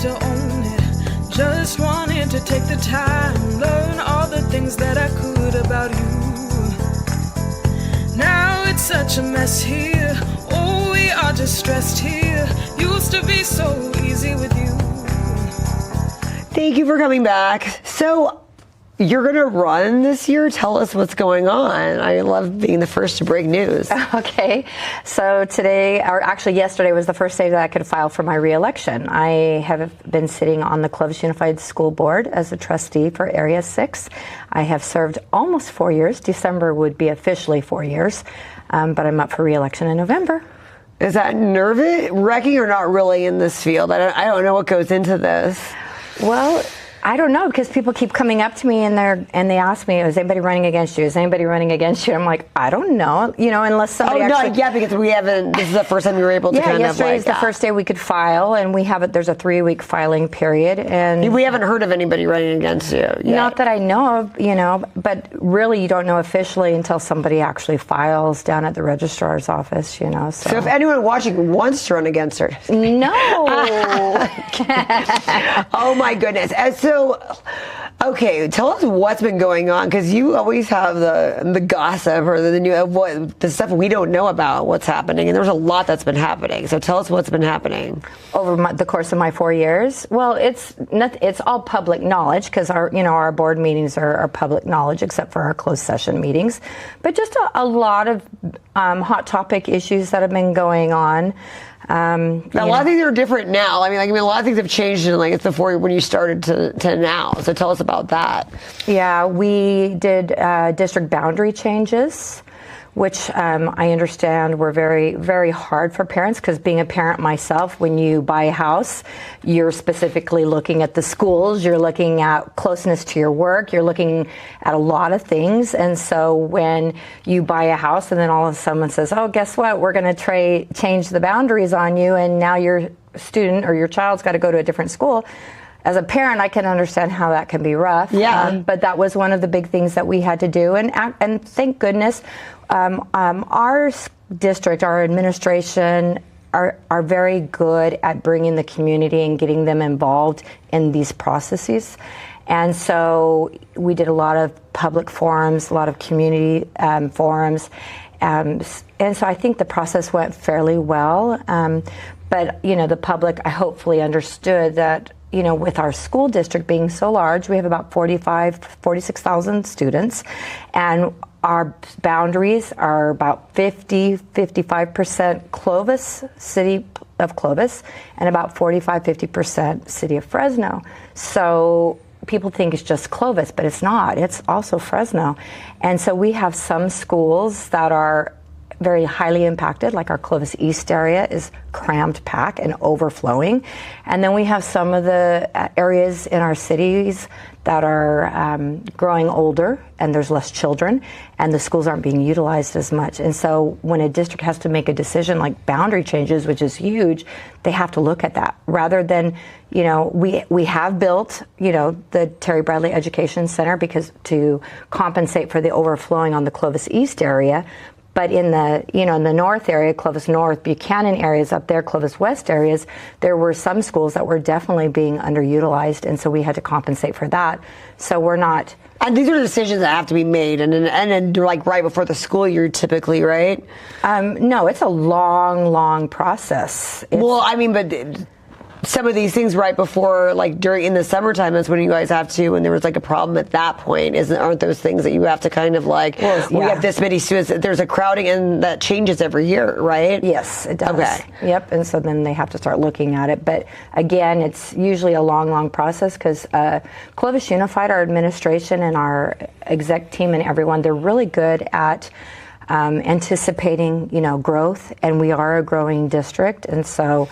to own it. Just wanted to take the time, learn all the things that I could about you. Now it's such a mess here. Oh, we are just stressed here. Used to be so easy with you. Thank you for coming back. So, you're going to run this year? Tell us what's going on. I love being the first to break news. Okay. So today, or actually yesterday, was the first day that I could file for my re-election. I have been sitting on the Clovis Unified School Board as a trustee for Area 6. I have served almost 4 years. December would be officially 4 years, but I'm up for re-election in November. Is that nerve-wracking or not really in this field? I don't know what goes into this. Well, I don't know, because people keep coming up to me and they ask me, is anybody running against you? Is anybody running against you? I'm like, I don't know, unless somebody because we haven't, this is the first time you were able to kind of yesterday is the first day we could file, and there's a 3-week filing period, and we haven't heard of anybody running against you yet. Not that I know of, but really you don't know officially until somebody actually files down at the registrar's office, So if anyone watching wants to run against her. No. Oh my goodness. And so, okay, tell us what's been going on, because you always have the gossip or the stuff we don't know about what's happening, and there's a lot that's been happening. So tell us what's been happening over the course of my 4 years. Well, it's all public knowledge, because our board meetings are public knowledge, except for our closed session meetings. But just a lot of hot topic issues that have been going on. A lot of things are different now. I mean, a lot of things have changed in it's before when you started to now. So tell us about that. Yeah, we did district boundary changes, which I understand were very, very hard for parents, because being a parent myself, when you buy a house, you're specifically looking at the schools, you're looking at closeness to your work, you're looking at a lot of things. And so when you buy a house and then all of a sudden someone says, oh, guess what, we're going to change the boundaries on you, and now your student or your child's got to go to a different school. As a parent, I can understand how that can be rough. Yeah. But that was one of the big things that we had to do. And thank goodness, our district, our administration are very good at bringing the community and getting them involved in these processes. And so we did a lot of public forums, a lot of community forums. And so I think the process went fairly well. But, the public, I hopefully understood that, with our school district being so large, we have about 46,000 students, and our boundaries are about 55% Clovis, city of Clovis, and about 50% city of Fresno. So people think it's just Clovis, but it's not. It's also Fresno. And so we have some schools that are very highly impacted, like our Clovis East area is crammed packed and overflowing. And then we have some of the areas in our cities that are growing older, and there's less children, and the schools aren't being utilized as much. And so when a district has to make a decision like boundary changes, which is huge, they have to look at that. Rather than, we have built, the Terry Bradley Education Center because to compensate for the overflowing on the Clovis East area. But in the, in the north area, Clovis North, Buchanan areas up there, Clovis West areas, there were some schools that were definitely being underutilized, and so we had to compensate for that. So we're not. And these are decisions that have to be made, and then like right before the school year, typically, right? No, it's a long process. But some of these things right before, in the summertime, that's when you guys have to, when there was a problem at that point, aren't those things that you have to kind of we have this many students, there's a crowding, and that changes every year, right? Yes, it does. Okay. Yep, and so then they have to start looking at it. But again, it's usually a long process, because Clovis Unified, our administration and our exec team and everyone, they're really good at anticipating, growth, and we are a growing district, and so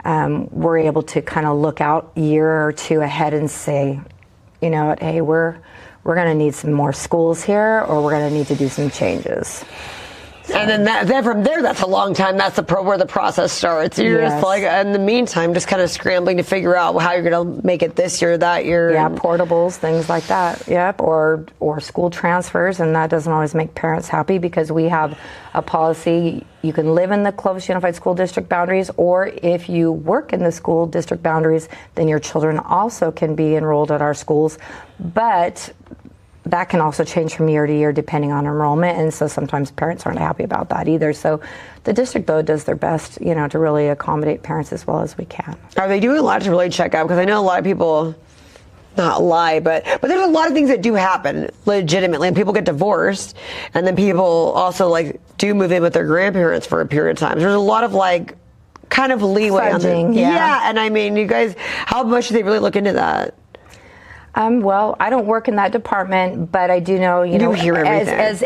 we're able to kind of look out a year or two ahead and say, hey, we're going to need some more schools here, or we're going to need to do some changes. And then from there, that's a long time. That's where the process starts. You're just like, in the meantime, just kind of scrambling to figure out how you're going to make it this year, that year. Yeah, portables, things like that. Yep, or school transfers, and that doesn't always make parents happy because we have a policy. You can live in the Clovis Unified School District boundaries, or if you work in the school district boundaries, then your children also can be enrolled at our schools. But that can also change from year to year depending on enrollment, and so sometimes parents aren't happy about that either. So the district, though, does their best, to really accommodate parents as well as we can. Are they doing a lot to really check out? Because I know a lot of people, not lie, but there's a lot of things that do happen legitimately, and people get divorced, and then people also do move in with their grandparents for a period of time. There's a lot of kind of leeway Fudging, on that. Yeah, and I mean, you guys, how much do they really look into that? Well, I don't work in that department, but I do know, you hear everything.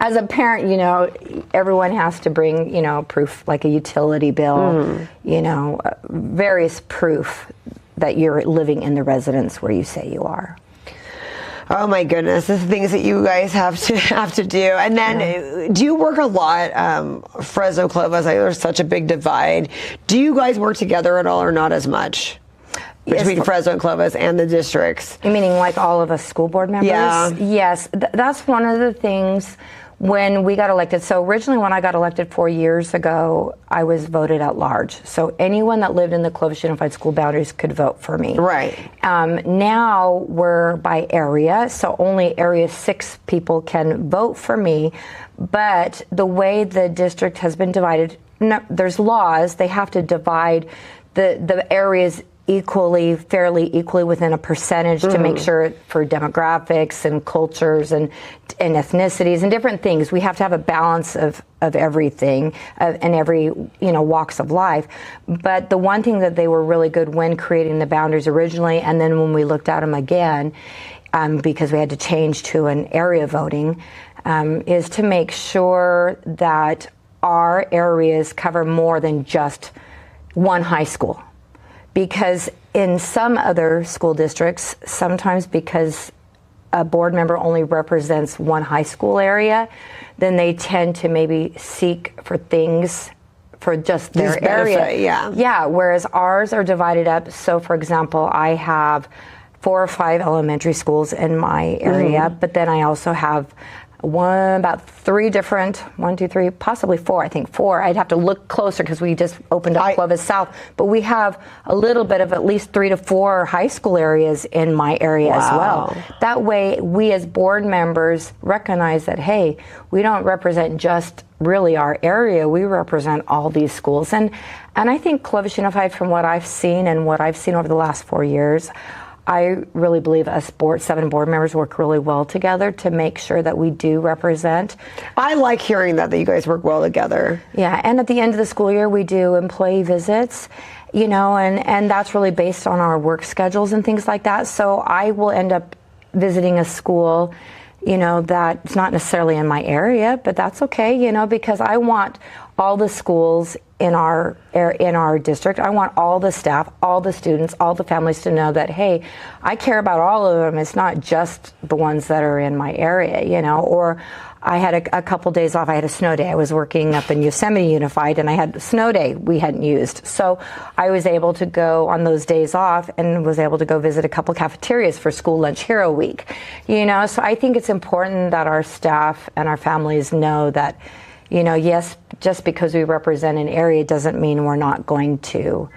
As a parent, everyone has to bring, proof, like a utility bill, various proof that you're living in the residence where you say you are. Oh my goodness, the things that you guys have to do. And then, do you work a lot, Fresno Clovis? There's such a big divide. Do you guys work together at all, or not as much? Between Fresno and Clovis and the districts. You meaning like all of us school board members? Yeah. Yes, that's one of the things when we got elected. So originally when I got elected 4 years ago, I was voted at large. So anyone that lived in the Clovis Unified School boundaries could vote for me. Right. Now we're by area, so only Area 6 people can vote for me. But the way the district has been divided, there's laws, they have to divide the areas fairly equally within a percentage to make sure for demographics and cultures and ethnicities and different things. We have to have a balance of everything and every, walks of life. But the one thing that they were really good when creating the boundaries originally, and then when we looked at them again, because we had to change to an area voting, is to make sure that our areas cover more than just one high school. Because in some other school districts, sometimes because a board member only represents one high school area, then they tend to maybe seek for things for just their area. Yeah, whereas ours are divided up. So, for example, I have 4 or 5 elementary schools in my area, but then I also have about 3 different, 1, 2, 3, possibly 4, I think 4. I'd have to look closer because we just opened up Clovis South. But we have a little bit of at least 3 to 4 high school areas in my area as well. That way, we as board members recognize that, hey, we don't represent just really our area, we represent all these schools. And I think Clovis Unified, from what I've seen and what I've seen over the last 4 years, I really believe us 7 board members work really well together to make sure that we do represent. I like hearing that you guys work well together. Yeah, and at the end of the school year, we do employee visits, and that's really based on our work schedules and things like that. So I will end up visiting a school, that's not necessarily in my area, but that's okay, because I want all the schools in our district. I want all the staff, all the students, all the families to know that, hey, I care about all of them. It's not just the ones that are in my area, or I had a couple days off. I had a snow day. I was working up in Yosemite Unified, and I had a snow day we hadn't used. So I was able to go on those days off and was able to go visit a couple cafeterias for School Lunch Hero Week. So I think it's important that our staff and our families know that, yes, just because we represent an area doesn't mean we're not going to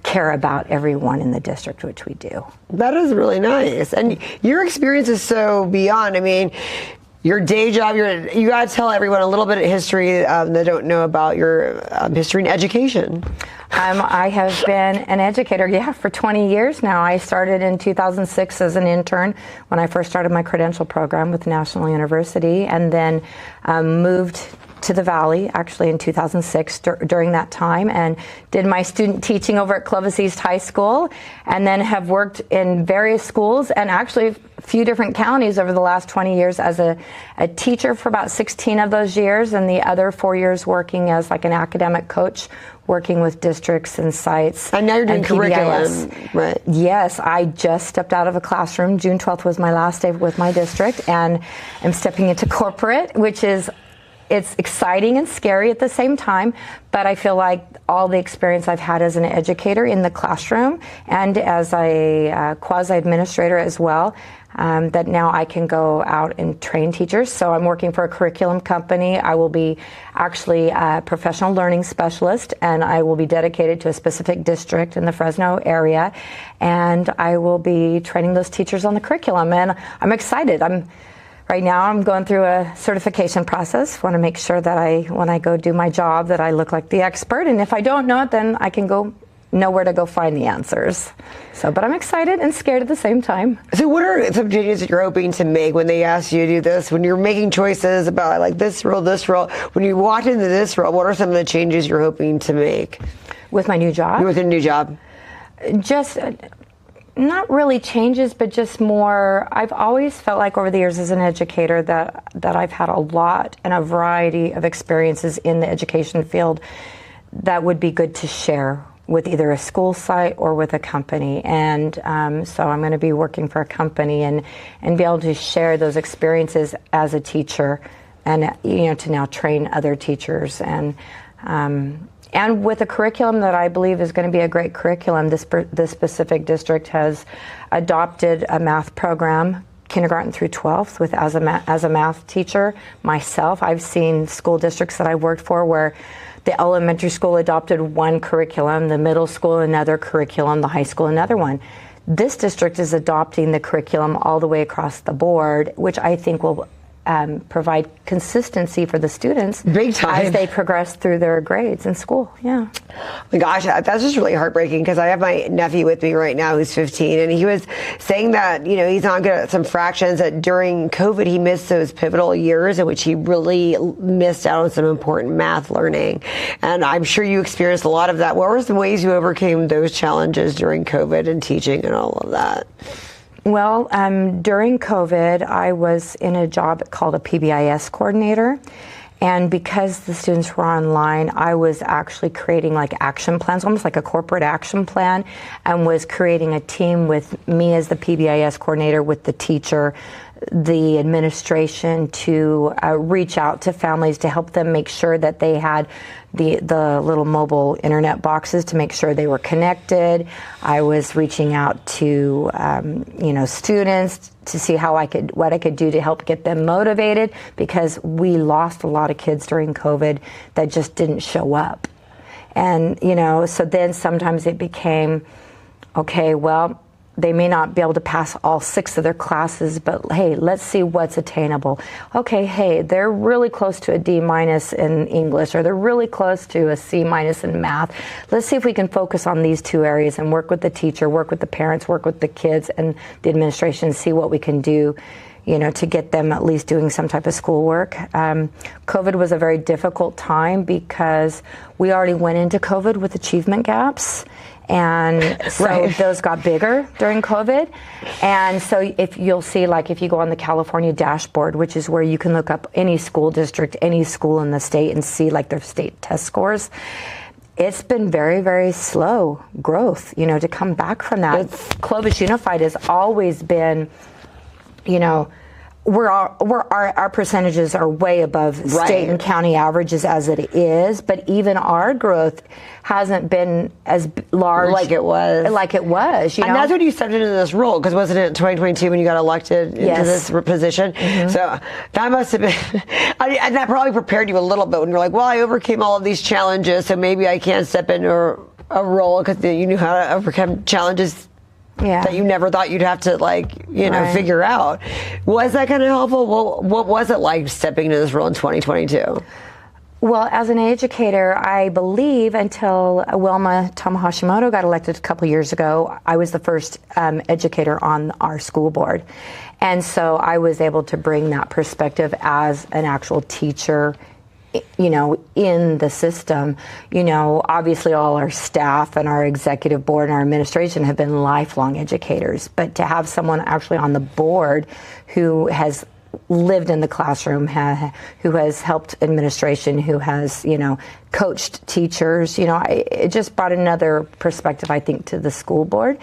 care about everyone in the district, which we do. That is really nice. And your experience is so beyond. I mean, your day job, you got to tell everyone a little bit of history that don't know about your history and education. I have been an educator, for 20 years now. I started in 2006 as an intern when I first started my credential program with National University, and then moved to the Valley actually in 2006 during that time, and did my student teaching over at Clovis East High School, and then have worked in various schools and actually a few different counties over the last 20 years as a teacher for about 16 of those years, and the other 4 years working as like an academic coach, working with districts and sites. And now you're doing curriculum, right? Yes, I just stepped out of a classroom. June 12th was my last day with my district, and I'm stepping into corporate, which is it's exciting and scary at the same time, but I feel like all the experience I've had as an educator in the classroom and as a quasi-administrator as well, that now I can go out and train teachers. So I'm working for a curriculum company. I will be actually a professional learning specialist, and I will be dedicated to a specific district in the Fresno area, and I will be training those teachers on the curriculum, and I'm excited. Right now I'm going through a certification process. Want to make sure that when I go do my job, that I look like the expert, and if I don't know it, then I can know where to go find the answers. But I'm excited and scared at the same time. So what are some changes that you're hoping to make when they ask you to do this? When you're making choices about like this role, when you walk into this role, what are some of the changes you're hoping to make? With my new job? With a new job. Just not really changes, but just more. I've always felt like over the years as an educator that I've had a lot and a variety of experiences in the education field that would be good to share with either a school site or with a company. And so I'm going to be working for a company and be able to share those experiences as a teacher and, to now train other teachers. And with a curriculum that I believe is going to be a great curriculum. This specific district has adopted a math program, kindergarten through 12th, as a math teacher myself. I've seen school districts that I've worked for where the elementary school adopted one curriculum, the middle school another curriculum, the high school another one. This district is adopting the curriculum all the way across the board, which I think will provide consistency for the students big time as they progress through their grades in school. Yeah. Oh my gosh, that's just really heartbreaking because I have my nephew with me right now who's 15, and he was saying that he's not good at some fractions, that during COVID he missed those pivotal years in which he really missed out on some important math learning. And I'm sure you experienced a lot of that. What were some ways you overcame those challenges during COVID and teaching and all of that? Well, during COVID, I was in a job called a PBIS coordinator. And because the students were online, I was actually creating like action plans, almost like a corporate action plan, and was creating a team with me as the PBIS coordinator, with the teacher, the administration, to reach out to families to help them make sure that they had the little mobile internet boxes to make sure they were connected. I was reaching out to students to see what I could do to help get them motivated, because we lost a lot of kids during COVID that just didn't show up. And so then sometimes it became, okay, well, they may not be able to pass all 6 of their classes, but hey, let's see what's attainable. Okay, hey, they're really close to a D- in English, or they're really close to a C- in math. Let's see if we can focus on these 2 areas and work with the teacher, work with the parents, work with the kids and the administration, see what we can do, to get them at least doing some type of schoolwork. COVID was a very difficult time because we already went into COVID with achievement gaps. And so those got bigger during COVID. And so if you'll see, like if you go on the California dashboard, which is where you can look up any school district, any school in the state and see like their state test scores, it's been very, very slow growth, to come back from that. Clovis Unified has always been, our percentages are way above state and county averages as it is, but even our growth hasn't been as large like it was. And that's when you stepped into this role, because wasn't it 2022 when you got elected into this position? Mm-hmm. So that must have been, and that probably prepared you a little bit when you're like, well, I overcame all of these challenges, so maybe I can step into a role, because you knew how to overcome challenges that you never thought you'd have to figure out. Was that kind of helpful? What was it like stepping into this role in 2022? Well, as an educator, I believe until Wilma Tamahashimoto got elected a couple years ago, I was the first educator on our school board. And so I was able to bring that perspective as an actual teacher in the system. Obviously all our staff and our executive board and our administration have been lifelong educators, but to have someone actually on the board who has lived in the classroom, who has helped administration, who has, coached teachers, it just brought another perspective, I think, to the school board.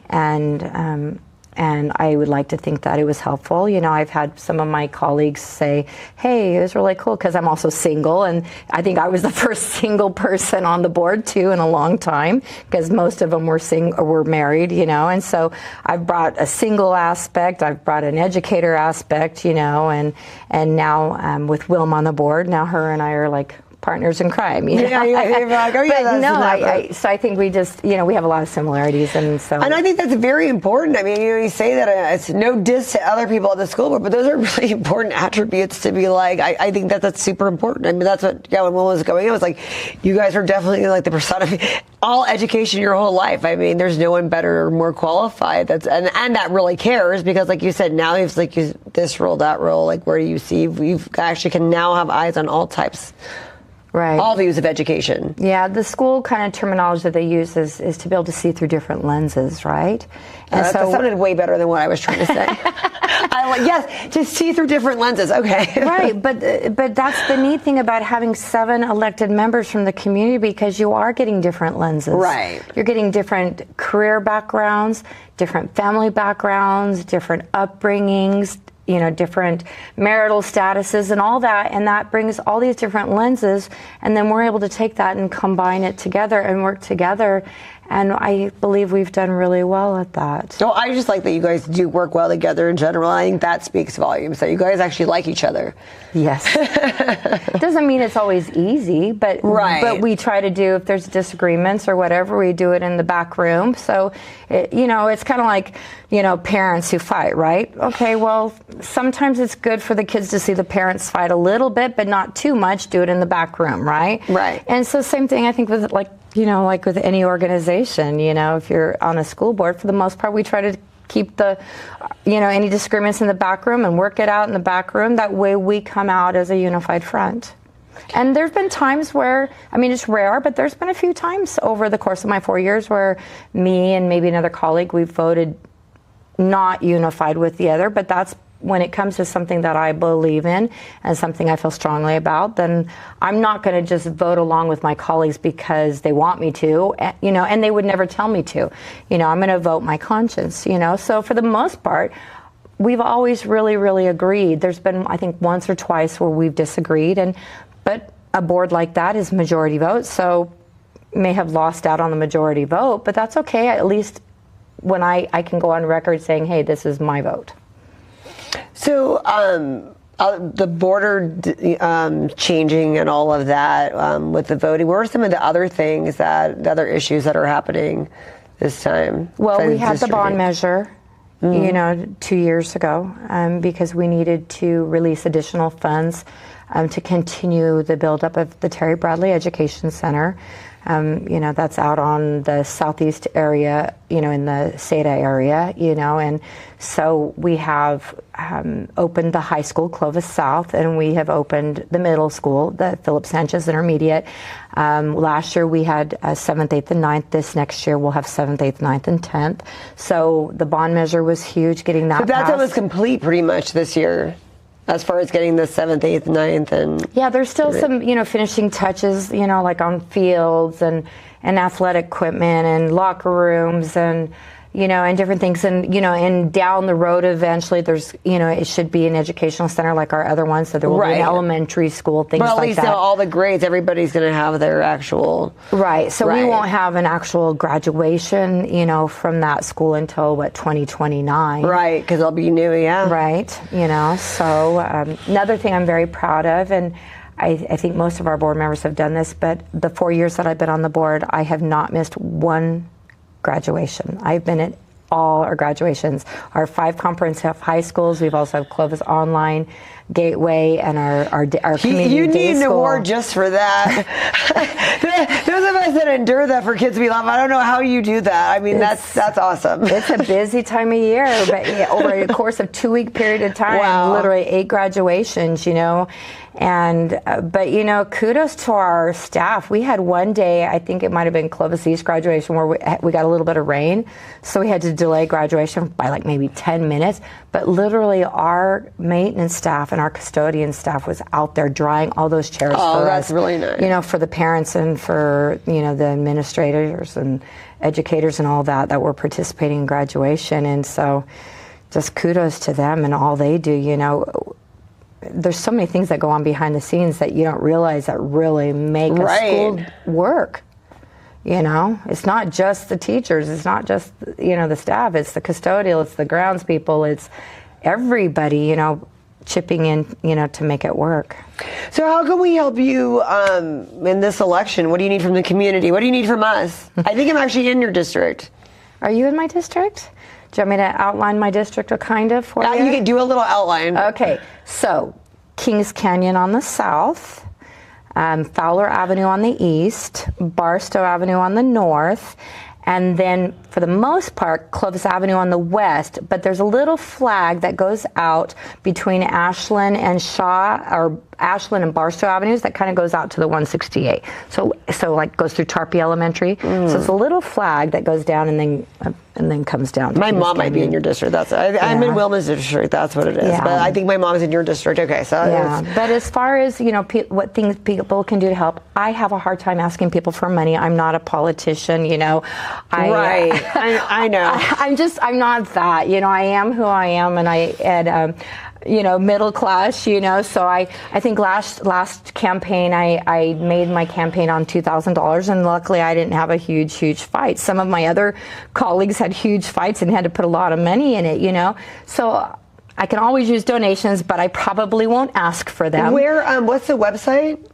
And And I would like to think that it was helpful. You know, I've had some of my colleagues say, hey, it was really cool, because I'm also single, and I think I was the first single person on the board too in a long time, because most of them were married, you know. And so I've brought a single aspect, I've brought an educator aspect, you know, and now with Wilma on the board, now her and I are like partners in crime. You know? You're like, oh yeah, so I think we just, you know, we have a lot of similarities, and I think that's very important. I mean, you know, you say that it's no diss to other people at the school board, but those are really important attributes to be like. I think that's super important. I mean, that's what when Will was going, it was like, you guys are definitely like the persona of all education your whole life. I mean, there's no one better or more qualified and that really cares, because like you said, now it's like this role, that role, like where you see we've actually can now have eyes on all types. Right. All views of education. Yeah, the school kind of terminology that they use is to be able to see through different lenses, right? And that sounded way better than what I was trying to say. Yes, to see through different lenses. Okay. Right, but that's the neat thing about having 7 elected members from the community, because you are getting different lenses. Right. You're getting different career backgrounds, different family backgrounds, different upbringings, you know, different marital statuses and all that, and that brings all these different lenses, and then we're able to take that and combine it together and work together, and I believe we've done really well at that. So I just like that you guys do work well together in general. I think that speaks volumes, that you guys actually like each other. Yes. It doesn't mean it's always easy, but we try to do, if there's disagreements or whatever, we do it in the back room. So, you know, it's kind of like, you know, parents who fight, right? Okay, well, sometimes it's good for the kids to see the parents fight a little bit, but not too much. Do it in the back room, right? Right. And so same thing, I think, with like with any organization, you know, if you're on a school board, for the most part, we try to keep the, you know, any disagreements in the back room and work it out in the back room. That way we come out as a unified front. And there's been times where, I mean, it's rare, but there's been a few times over the course of my 4 years where me and maybe another colleague, we've voted not unified with the other, but that's when it comes to something that I believe in and something I feel strongly about, then I'm not going to just vote along with my colleagues because they want me to, you know, and they would never tell me to. You know, I'm going to vote my conscience, you know. So for the most part, we've always really, really agreed. There's been, I think, once or twice where we've disagreed, but a board like that is majority vote, so may have lost out on the majority vote, but that's okay. At least when I can go on record saying, hey, this is my vote. So the border changing and all of that with the voting, what are some of the other things the other issues that are happening this time? Well, we had the bond measure, you know, 2 years ago because we needed to release additional funds to continue the buildup of the Terry Bradley Education Center. You know, that's out on the southeast area, you know, in the Seda area, you know, and so we have opened the high school, Clovis South, and we have opened the middle school, the Philip Sanchez Intermediate. Last year we had 7th, 8th, and 9th. This next year we'll have 7th, 8th, 9th, and 10th. So the bond measure was huge, getting that passed. That's almost complete pretty much this year, as far as getting the 7th, 8th, 9th, and... Yeah, there's still some, you know, finishing touches, you know, like on fields and athletic equipment and locker rooms and, you know, and different things. And, you know, and down the road eventually there's, you know, it should be an educational center like our other ones. So there will be an elementary school, things like that. But at least all the grades, everybody's going to have their actual... Right. So we won't have an actual graduation, you know, from that school until, 2029. Right, because they'll be new, yeah. Right, you know. So another thing I'm very proud of, and I think most of our board members have done this, but the 4 years that I've been on the board, I have not missed one graduation. I've been at all our graduations. Our 5 comprehensive high schools. We've also have Clovis Online, Gateway, and our community You day need an school. award just for that. Those of us that endure that for kids to be loved, I don't know how you do that. I mean, that's awesome. It's a busy time of year, but yeah, over a course of 2-week period of time, literally 8 graduations, you know. And but you know, kudos to our staff. We had one day, I think it might have been Clovis East graduation, where we got a little bit of rain, so we had to delay graduation by like maybe 10 minutes. But literally, our maintenance staff and our custodian staff was out there drying all those chairs for us. Oh, that's really nice. You know, for the parents and for, you know, the administrators and educators and all that were participating in graduation. And so just kudos to them and all they do. You know, there's so many things that go on behind the scenes that you don't realize that really make a school work. You know, it's not just the teachers, it's not just, you know, the staff, it's the custodial, it's the grounds people, it's everybody, you know, chipping in, you know, to make it work. So how can we help you in this election? What do you need from the community? What do you need from us? I think I'm actually in your district. Are you in my district? Do you want me to outline my district or kind of for you? You can do a little outline. Okay, so Kings Canyon on the south, Fowler Avenue on the east, Barstow Avenue on the north, and then for the most part, Clovis Avenue on the west, but there's a little flag that goes out between Ashland and Shaw, or Ashland and Barstow Avenues, that kind of goes out to the 168. So like goes through Tarpey Elementary. So it's a little flag that goes down and then comes down. My mom might be in your district. I'm in Wilma's district. That's what it is. Yeah. But I think my mom's in your district. Okay, so But as far as, you know, what things people can do to help, I have a hard time asking people for money. I'm not a politician, you know. I know. I'm not that. You know, I am who I am, and you know, middle class, you know, so I think last campaign I made my campaign on $2,000, and luckily I didn't have a huge fight. Some of my other colleagues had huge fights and had to put a lot of money in it, you know. So I can always use donations, but I probably won't ask for them. What's the website?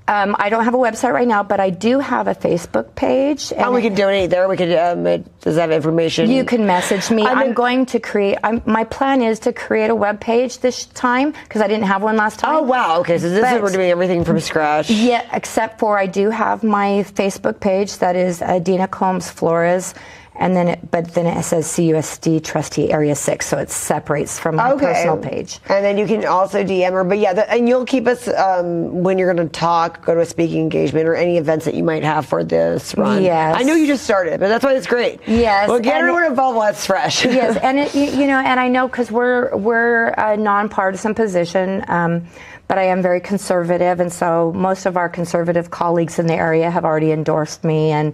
I don't have a website right now, but I do have a Facebook page. And we can donate there. We could, does that have information? You can message me. I'm going to create, my plan is to create a web page this time, because I didn't have one last time. Oh, wow. Okay, so we're doing everything from scratch. Yeah, except for I do have my Facebook page that is Deena Combs-Flores. And then it says CUSD Trustee Area 6, so it separates from my personal page. And then you can also DM her. But yeah, and you'll keep us, when you're going to talk, go to a speaking engagement, or any events that you might have for this run. Yes. I know you just started, but that's why it's great. Yes. Well, get everyone involved while it's fresh. Yes, and you know, and I know because we're a nonpartisan position, but I am very conservative, and so most of our conservative colleagues in the area have already endorsed me, and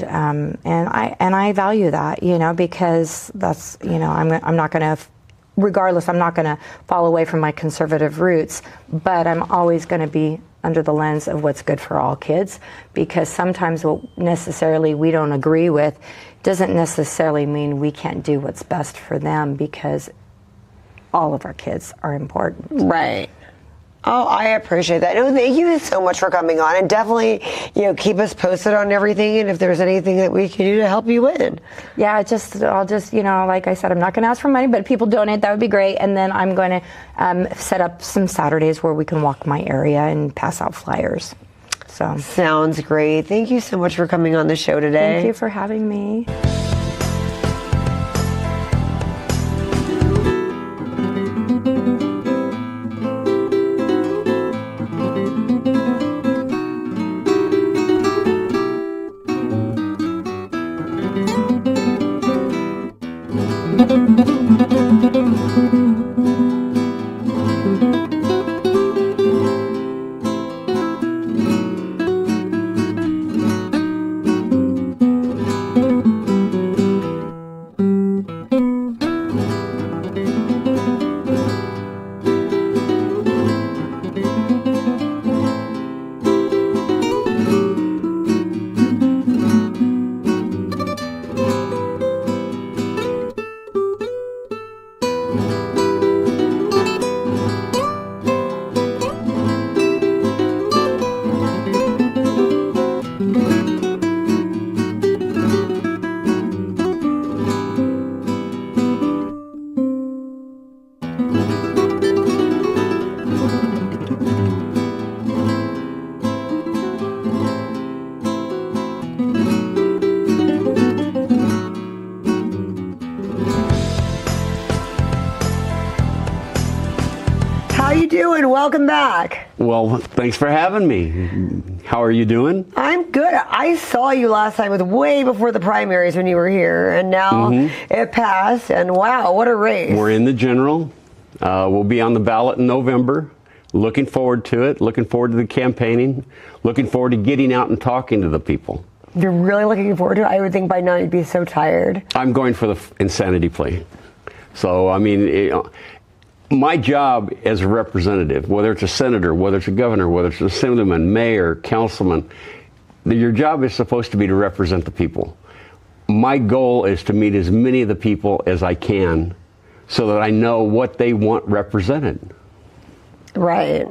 I value that, you know, because that's, you know, I'm not going to, regardless, I'm not going to fall away from my conservative roots, but I'm always going to be under the lens of what's good for all kids, because sometimes what necessarily we don't agree with doesn't necessarily mean we can't do what's best for them, because all of our kids are important. Right. Oh, I appreciate that. No, thank you so much for coming on, and definitely, you know, keep us posted on everything, and if there's anything that we can do to help you win. Yeah, I'll just, you know, like I said, I'm not going to ask for money, but if people donate, that would be great. And then I'm going to set up some Saturdays where we can walk my area and pass out flyers. So sounds great. Thank you so much for coming on the show today. Thank you for having me. How you doing? Welcome back. Well, thanks for having me. How are you doing? I'm good. I saw you last time. It was way before the primaries when you were here, and now it passed, and wow, what a race. We're in the general. We'll be on the ballot in November. Looking forward to it. Looking forward to the campaigning. Looking forward to getting out and talking to the people. You're really looking forward to it? I would think by now you'd be so tired. I'm going for the insanity plea. So, I mean, my job as a representative, whether it's a senator, whether it's a governor, whether it's an assemblyman, mayor, councilman, your job is supposed to be to represent the people. My goal is to meet as many of the people as I can so that I know what they want represented. Right.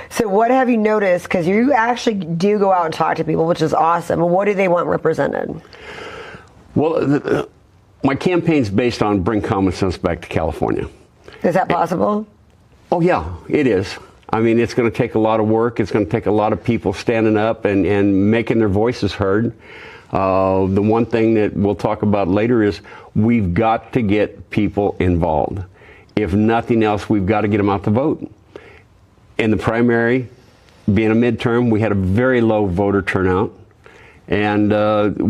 So what have you noticed? Because you actually do go out and talk to people, which is awesome. What do they want represented? Well, my campaign's based on bring common sense back to California. Is that possible? Oh, yeah, it is. I mean, it's going to take a lot of work. It's going to take a lot of people standing up and making their voices heard. The one thing that we'll talk about later is we've got to get people involved. If nothing else, we've got to get them out to vote. In the primary, being a midterm, we had a very low voter turnout. And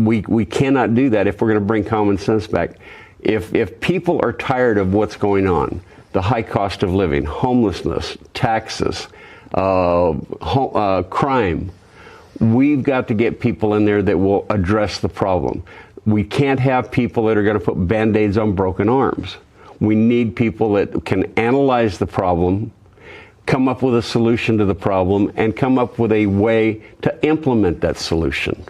we cannot do that if we're going to bring common sense back. If people are tired of what's going on, the high cost of living, homelessness, taxes, crime, we've got to get people in there that will address the problem. We can't have people that are going to put Band-Aids on broken arms. We need people that can analyze the problem, come up with a solution to the problem, and come up with a way to implement that solution.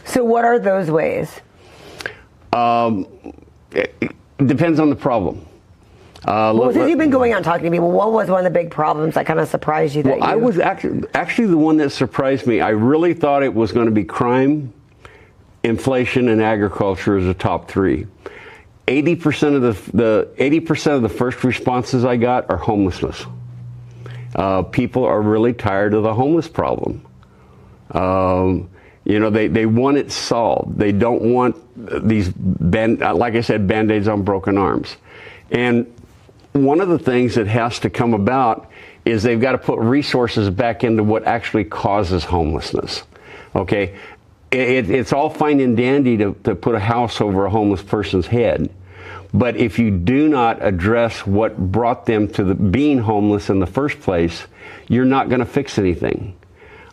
So what are those ways? It depends on the problem. Well, since you've been going out and talking to people, what was one of the big problems that kind of surprised you? I was actually the one that surprised me. I really thought it was going to be crime, inflation, and agriculture as the top three. 80% of the 80% of the first responses I got are homelessness. People are really tired of the homeless problem. You know, they want it solved. They don't want these, like I said, Band-Aids on broken arms. And one of the things that has to come about is they've got to put resources back into what actually causes homelessness. Okay, it's all fine and dandy to put a house over a homeless person's head, but if you do not address what brought them to being homeless in the first place, you're not going to fix anything.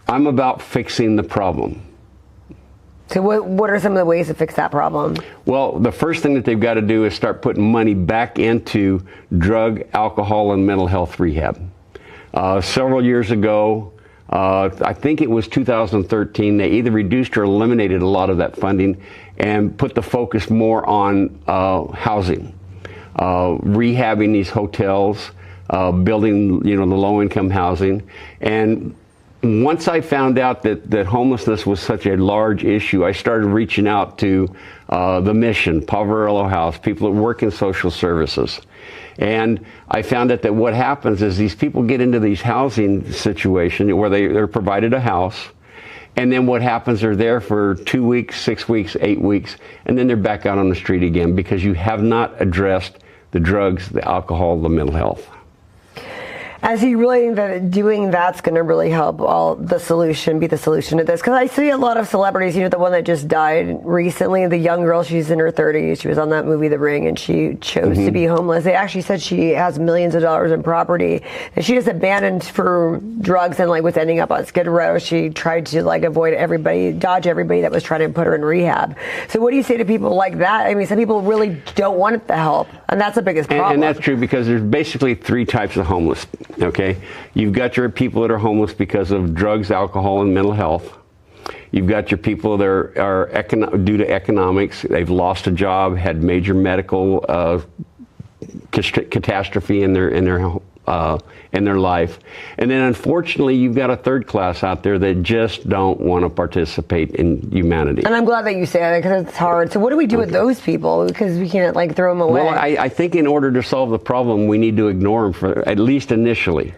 I'm about fixing the problem. So what are some of the ways to fix that problem? Well, the first thing that they've got to do is start putting money back into drug, alcohol, and mental health rehab. Several years ago, I think it was 2013, they either reduced or eliminated a lot of that funding and put the focus more on housing, rehabbing these hotels, building, you know, the low-income housing. And once I found out that homelessness was such a large issue, I started reaching out to the Mission, Poverello House, people that work in social services. And I found out that what happens is these people get into these housing situations where they're provided a house, and then what happens, they're there for 2 weeks, 6 weeks, 8 weeks, and then they're back out on the street again because you have not addressed the drugs, the alcohol, the mental health. As you really think that doing that's going to really help be the solution to this? Because I see a lot of celebrities, you know, the one that just died recently, the young girl, she's in her 30s, she was on that movie The Ring, and she chose to be homeless. They actually said she has millions of dollars in property, and she just abandoned for drugs and like was ending up on Skid Row. She tried to like dodge everybody that was trying to put her in rehab. So what do you say to people like that? I mean, some people really don't want the help, and that's the biggest problem. And that's true, because there's basically three types of homeless. Okay, you've got your people that are homeless because of drugs, alcohol, and mental health. You've got your people that are due to economics. They've lost a job, had major medical catastrophe in their life, and then unfortunately, you've got a third class out there that just don't want to participate in humanity. And I'm glad that you say that, because it's hard. So what do we do with those people? Because we can't like throw them away. Well, I think in order to solve the problem, we need to ignore them for at least initially.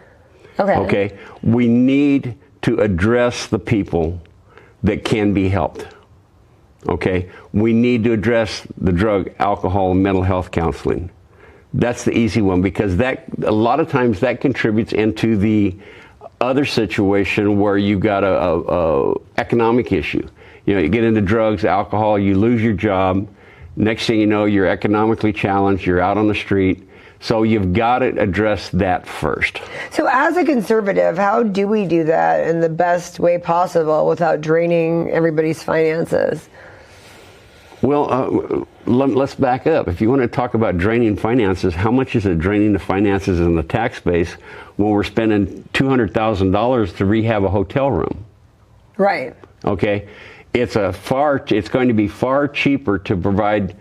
Okay. We need to address the people that can be helped. Okay. We need to address the drug, alcohol, and mental health counseling. That's the easy one, because that a lot of times that contributes into the other situation where you've got a economic issue. You know, you get into drugs, alcohol, you lose your job. Next thing you know, you're economically challenged. You're out on the street. So you've got to address that first. So as a conservative, how do we do that in the best way possible without draining everybody's finances? Well, let's back up. If you want to talk about draining finances, how much is it draining the finances in the tax base when we're spending $200,000 to rehab a hotel room? Right. Okay. It's going to be far cheaper to provide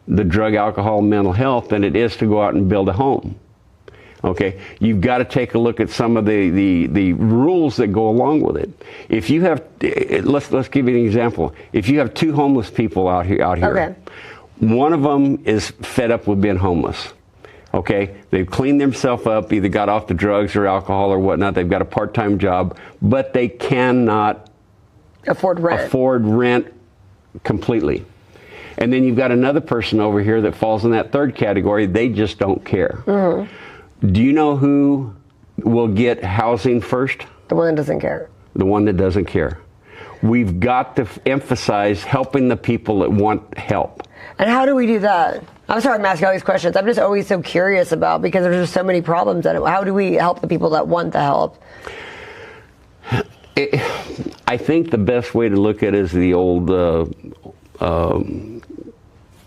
the drug, alcohol, and mental health than it is to go out and build a home. Okay, you've got to take a look at some of the rules that go along with it. If you have, let's give you an example. If you have two homeless people out here, okay. One of them is fed up with being homeless. Okay, they've cleaned themselves up, either got off the drugs or alcohol or whatnot. They've got a part-time job, but they cannot afford rent completely. And then you've got another person over here that falls in that third category. They just don't care. Mm-hmm. Do you know who will get housing first? The one that doesn't care. The one that doesn't care. We've got to emphasize helping the people that want help. And how do we do that? I'm sorry I'm asking all these questions. I'm just always so curious about, because there's just so many problems. How do we help the people that want the help? I think the best way to look at it is the old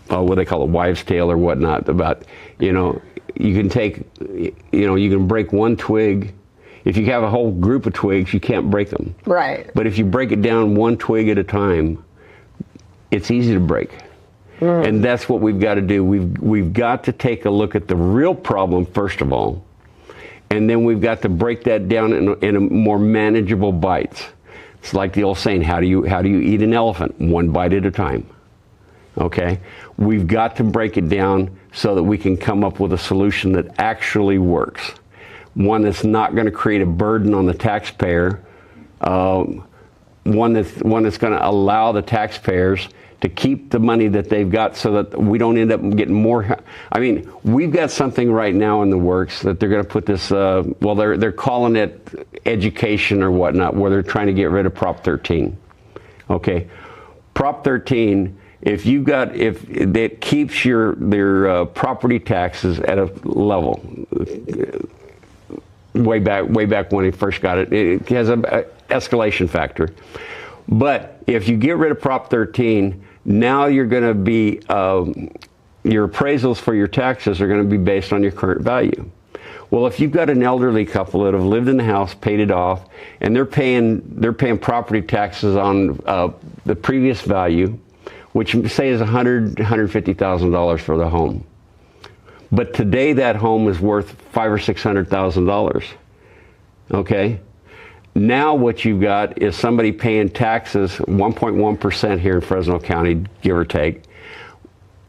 what they call it, wives' tale or whatnot, about, you can take, you can break one twig. If you have a whole group of twigs, you can't break them. Right. But if you break it down one twig at a time, it's easy to break. Mm. And that's what we've got to do. We've got to take a look at the real problem first of all, and then we've got to break that down in a more manageable bites. It's like the old saying, how do you eat an elephant? One bite at a time. Okay? We've got to break it down so that we can come up with a solution that actually works. One that's not going to create a burden on the taxpayer. One that's going to allow the taxpayers to keep the money that they've got so that we don't end up getting more. I mean, we've got something right now in the works that they're going to put this, they're calling it education or whatnot, where they're trying to get rid of Prop 13. Okay. Prop 13, if it keeps their property taxes at a level, way back when he first got it, it has an escalation factor. But if you get rid of Prop 13, now you're going to be, your appraisals for your taxes are going to be based on your current value. Well, if you've got an elderly couple that have lived in the house, paid it off, and they're paying property taxes on the previous value, which say is $150,000 for the home. But today that home is worth $500,000 or $600,000. Okay? Now what you've got is somebody paying taxes, 1.1% here in Fresno County, give or take,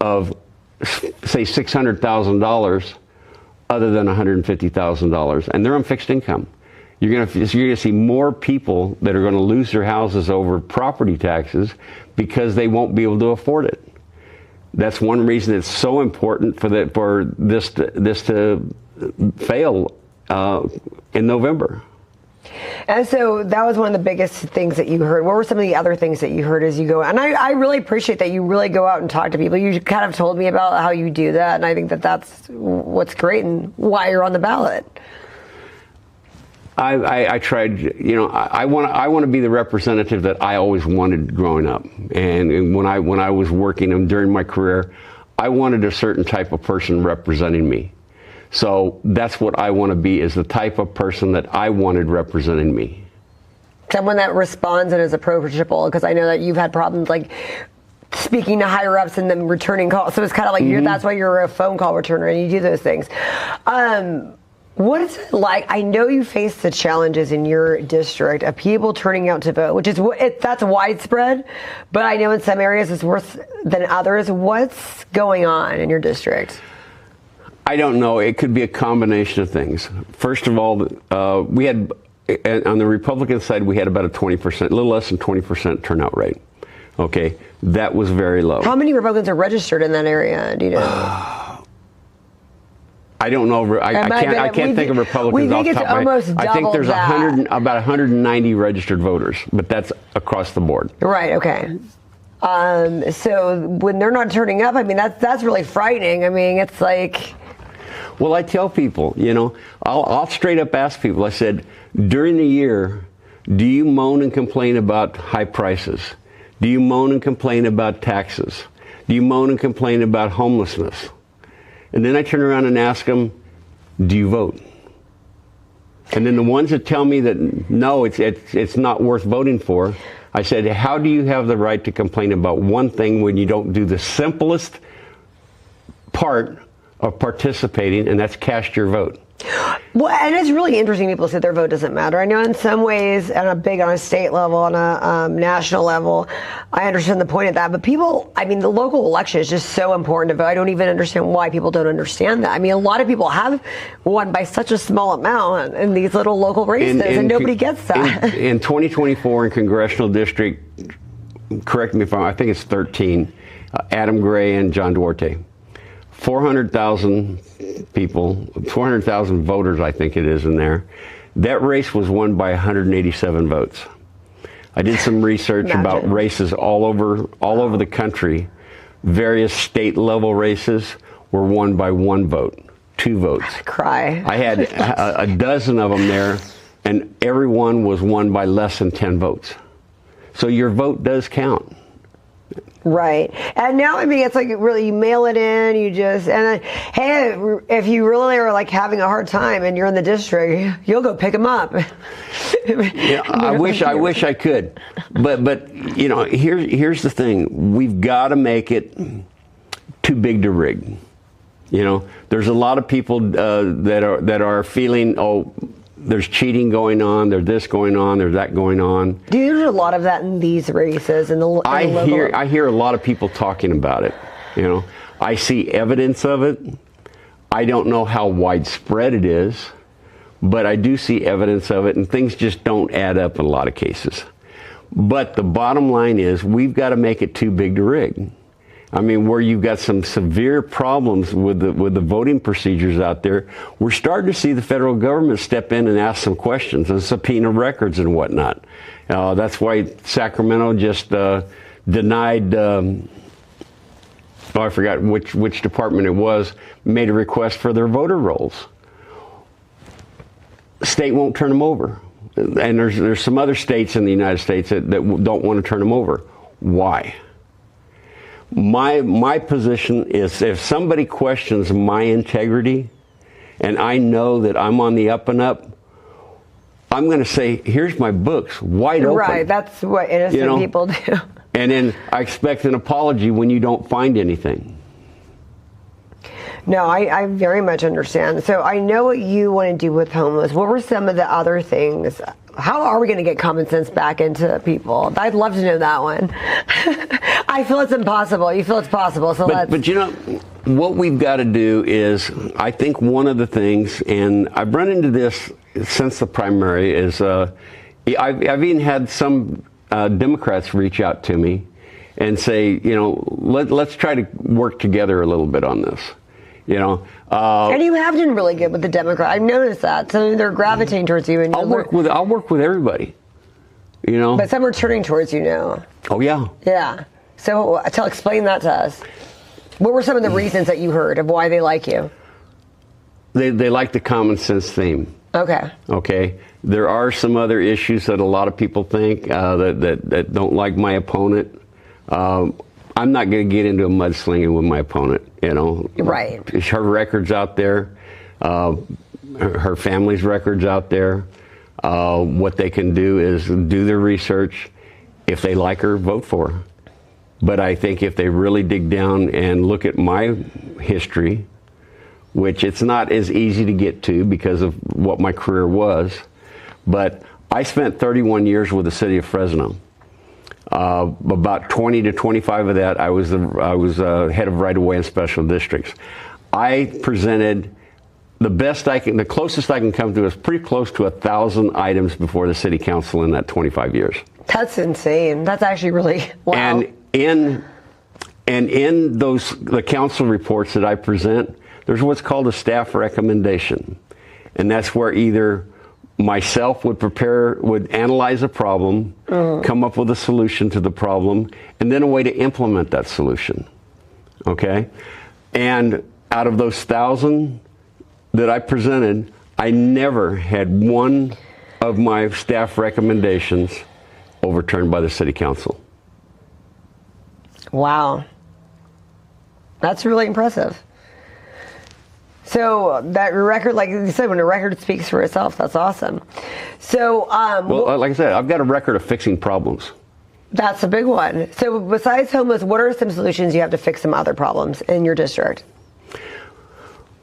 of, say, $600,000 other than $150,000. And they're on fixed income. You're going to see more people that are going to lose their houses over property taxes because they won't be able to afford it. That's one reason it's so important for this to fail in November. And so that was one of the biggest things that you heard. What were some of the other things that you heard as you go? And I really appreciate that you really go out and talk to people. You kind of told me about how you do that, and I think that that's what's great and why you're on the ballot. I tried, I want to be the representative that I always wanted growing up. And when I was working and during my career, I wanted a certain type of person representing me. So that's what I want to be, is the type of person that I wanted representing me. Someone that responds and is approachable, because I know that you've had problems like speaking to higher ups and then returning calls. So it's kind of like that's why you're a phone call returner and you do those things. What is it like? I know you face the challenges in your district of people turning out to vote, which is that's widespread, but I know in some areas it's worse than others. What's going on in your district? I don't know. It could be a combination of things. First of all, we had, on the Republican side, we had about a 20%, a little less than 20% turnout rate. Okay, that was very low. How many Republicans are registered in that area? Do you know? I don't know. I can't think of Republicans off the top of my head. I think there's about 190 registered voters, but that's across the board. Right. Okay. So when they're not turning up, I mean that's really frightening. I mean, it's like. Well, I tell people, I'll straight up ask people, I said, during the year, do you moan and complain about high prices? Do you moan and complain about taxes? Do you moan and complain about homelessness? And then I turn around and ask them, do you vote? And then the ones that tell me that no, it's not worth voting for, I said, how do you have the right to complain about one thing when you don't do the simplest part of participating, and that's cast your vote? Well, and it's really interesting people say their vote doesn't matter. I know in some ways, on a state level, on a national level, I understand the point of that. But people, the local election is just so important to vote. I don't even understand why people don't understand that. A lot of people have won by such a small amount in these little local races, and nobody gets that. In 2024 in congressional district, correct me if I'm wrong, I think it's 13, Adam Gray and John Duarte. 400,000 people, 400,000 voters, I think it is in there. That race was won by 187 votes. I did some research about races all over the country. Various state level races were won by 1 vote, 2 votes. I cry. I had a dozen of them there, and every one was won by less than 10 votes. So your vote does count. Right. And now, it's like really, you mail it in, you just, and then, hey, if you really are like having a hard time and you're in the district, you'll go pick them up. I wish I could. But here's the thing. We've got to make it too big to rig. There's a lot of people that are feeling, there's cheating going on, there's this going on, there's that going on. There's a lot of that in these races. I hear a lot of people talking about it. I see evidence of it. I don't know how widespread it is, but I do see evidence of it, and things just don't add up in a lot of cases. But the bottom line is we've got to make it too big to rig. Where you've got some severe problems with the voting procedures out there, we're starting to see the federal government step in and ask some questions and subpoena records and whatnot. That's why Sacramento just denied, I forgot which department it was, made a request for their voter rolls. State won't turn them over. And there's some other states in the United States that don't want to turn them over. Why? My position is if somebody questions my integrity and I know that I'm on the up and up, I'm going to say, here's my books, wide open. Right, that's what innocent people do. And then I expect an apology when you don't find anything. No, I very much understand. So I know what you want to do with homeless. What were some of the other things? How are we going to get common sense back into people? I'd love to know that one. I feel it's impossible. You feel it's possible. So but what we've got to do is, I think one of the things, and I've run into this since the primary, is I've even had some Democrats reach out to me and say, let's try to work together a little bit on this. And you have been really good with the Democrats. I've noticed that. So they're gravitating towards you. And I'll work with everybody. But some are turning towards you now. Oh yeah. Yeah. So explain that to us. What were some of the reasons that you heard of why they like you? They like the common sense theme. Okay. Okay. There are some other issues that a lot of people think that don't like my opponent. I'm not going to get into a mudslinging with my opponent. Right. Her record's out there. Her family's record's out there. What they can do is do their research. If they like her, vote for her. But I think if they really dig down and look at my history, which it's not as easy to get to because of what my career was, but I spent 31 years with the city of Fresno. About 20 to 25 of that, I was head of right-of-way and special districts. I presented the closest I can come to is pretty close to 1,000 items before the city council in that 25 years. That's insane. That's actually really, wow. And in the council reports that I present, there's what's called a staff recommendation. And that's where either myself would analyze a problem, come up with a solution to the problem, and then a way to implement that solution. Okay? And out of those 1,000, that I presented, I never had one of my staff recommendations overturned by the city council. Wow. That's really impressive. So that record, like you said, when a record speaks for itself, that's awesome. So, well, like I said, I've got a record of fixing problems. That's a big one. So besides homeless, what are some solutions you have to fix some other problems in your district?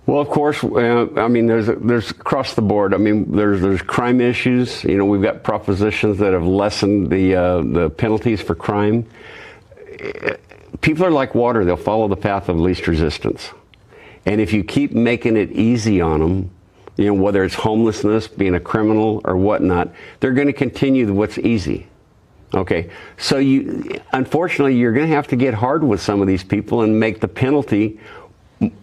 Well, of course, I mean, there's across the board. I mean, there's crime issues. You know, we've got propositions that have lessened the penalties for crime. People are like water; they'll follow the path of least resistance. And if you keep making it easy on them, you know, whether it's homelessness, being a criminal, or whatnot, they're going to continue what's easy. Okay, so unfortunately, you're going to have to get hard with some of these people and make the penalty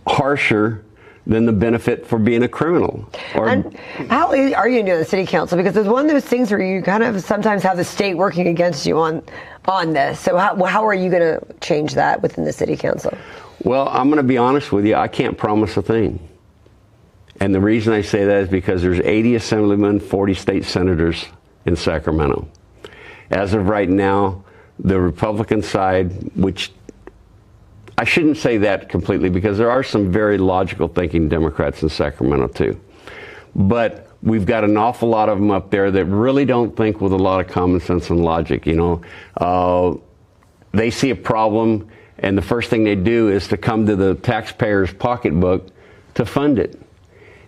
harsher than the benefit for being a criminal. And how are you going to do the city council? Because it's one of those things where you kind of sometimes have the state working against you on this. So how are you going to change that within the city council? Well, I'm going to be honest with you. I can't promise a thing. And the reason I say that is because there's 80 assemblymen, 40 state senators in Sacramento. As of right now, the Republican side, which I shouldn't say that completely because there are some very logical thinking Democrats in Sacramento too. But we've got an awful lot of them up there that really don't think with a lot of common sense and logic. You know, they see a problem and the first thing they do is to come to the taxpayer's pocketbook to fund it.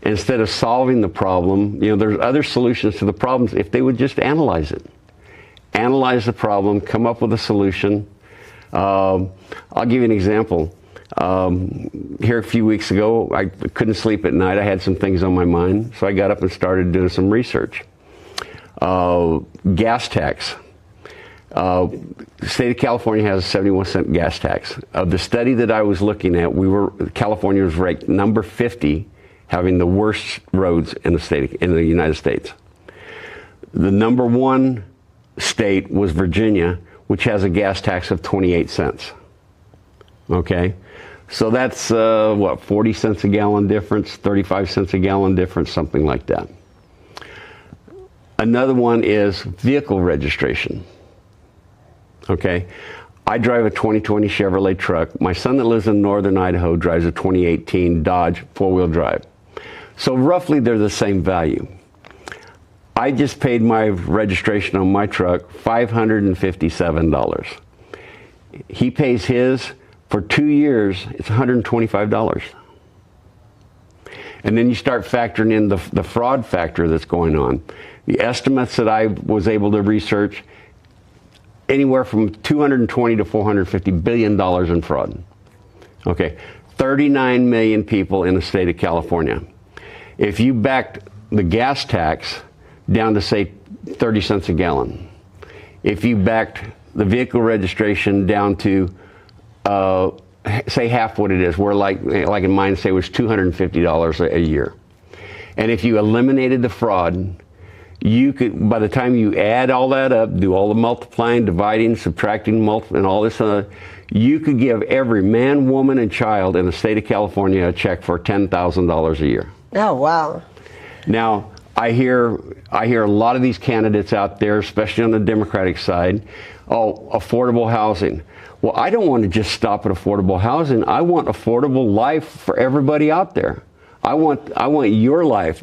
Instead of solving the problem, you know, there's other solutions to the problems if they would just analyze it. Analyze the problem, come up with a solution. I'll give you an example. Here a few weeks ago, I couldn't sleep at night. I had some things on my mind, so I got up and started doing some research. Gas tax. The state of California has a 71-cent gas tax. Of the study that I was looking at, California was ranked number 50, having the worst roads in the United States. The number one state was Virginia, which has a gas tax of 28 cents. Okay, so that's 40 cents a gallon difference, 35 cents a gallon difference, something like that. Another one is vehicle registration. Okay, I drive a 2020 Chevrolet truck. My son that lives in northern Idaho drives a 2018 Dodge four-wheel drive. So roughly they're the same value. I just paid my registration on my truck $557. He pays his for 2 years, it's $125. And then you start factoring in the fraud factor that's going on. The estimates that I was able to research, anywhere from $220 to $450 billion in fraud. Okay, 39 million people in the state of California. If you backed the gas tax down to, say, 30 cents a gallon, if you backed the vehicle registration down to, say, half what it is, where like in mine, say, it was $250 a year, and if you eliminated the fraud, you could, by the time you add all that up, do all the multiplying, dividing, subtracting, and all this, you could give every man, woman, and child in the state of California a check for $10,000 a year. Oh, wow. Now, I hear a lot of these candidates out there, especially on the Democratic side, oh, affordable housing. Well, I don't want to just stop at affordable housing. I want affordable life for everybody out there. I want your life,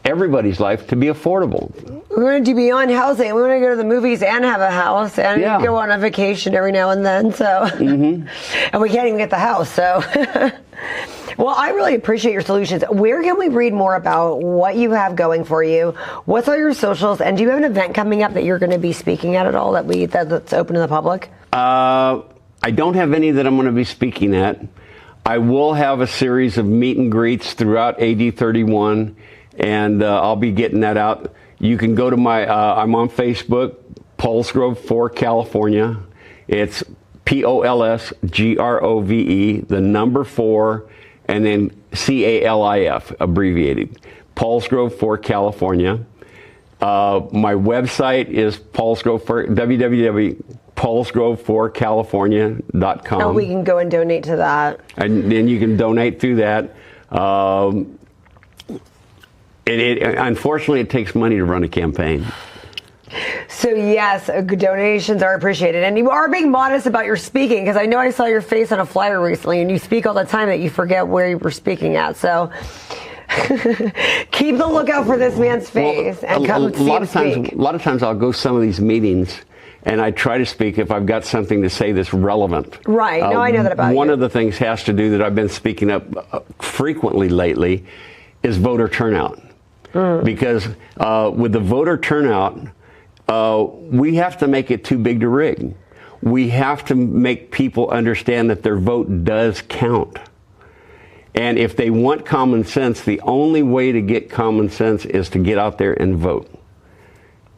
everybody's life, to be affordable. We want to do beyond housing. We want to go to the movies and have a house and go on a vacation every now and then. So, and we can't even get the house. So, well, I really appreciate your solutions. Where can we read more about what you have going for you? What's all your socials? And do you have an event coming up that you're going to be speaking at all that's open to the public? I don't have any that I'm going to be speaking at. I will have a series of meet and greets throughout AD 31, and I'll be getting that out. You can go to I'm on Facebook, Polsgrove for California. It's POLSGROVE, the number 4, and then CALIF, abbreviated. Polsgrove for California. My website is www.polsgroveforcalifornia.com. Oh, we can go and donate to that. And then you can donate through that. Unfortunately, it takes money to run a campaign. So yes, donations are appreciated, and you are being modest about your speaking, because I know I saw your face on a flyer recently, and you speak all the time that you forget where you were speaking at. So keep the lookout for this man's face and come see him speak. A lot of times I'll go to some of these meetings, and I try to speak if I've got something to say that's relevant. Right. No, I know that about you. One of the things has to do that I've been speaking up frequently lately is voter turnout. Because with the voter turnout, we have to make it too big to rig. We have to make people understand that their vote does count. And if they want common sense, the only way to get common sense is to get out there and vote.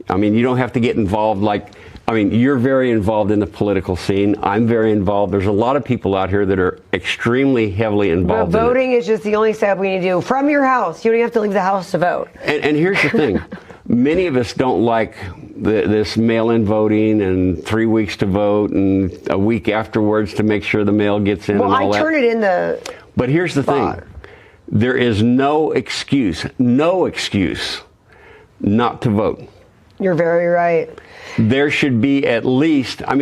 I mean, you don't have to get involved you're very involved in the political scene. I'm very involved. There's a lot of people out here that are extremely heavily involved. But voting is just the only step we need to do from your house. You don't have to leave the house to vote. And here's the thing. Many of us don't like this mail-in voting and 3 weeks to vote and a week afterwards to make sure the mail gets in and all that. Turn it in the But here's the thing. There is no excuse not to vote. You're very right. There should be at least, I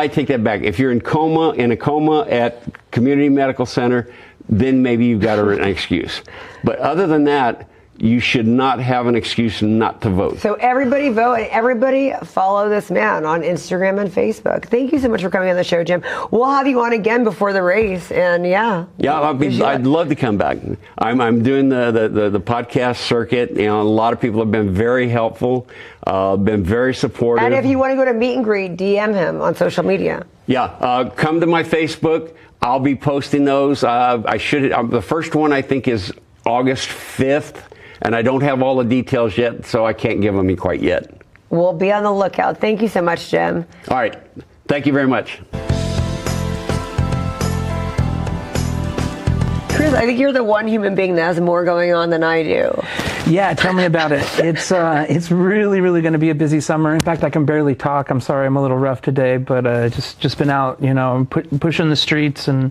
take that back. If you're in a coma at community medical center, then maybe you've got an excuse. But other than that, you should not have an excuse not to vote. So everybody vote, and everybody follow this man on Instagram and Facebook. Thank you so much for coming on the show, Jim. We'll have you on again before the race, and I'd love to come back. I'm doing the podcast circuit. A lot of people have been very helpful, been very supportive. And if you want to go to meet and greet, DM him on social media. Come to my Facebook. I'll be posting those. The first one I think is August 5th. And I don't have all the details yet, so I can't give them quite yet. We'll be on the lookout. Thank you so much, Jim. All right. Thank you very much. Chris, I think you're the one human being that has more going on than I do. Yeah, tell me about it. It's really, really going to be a busy summer. In fact, I can barely talk. I'm sorry, I'm a little rough today, but just been out, pushing the streets and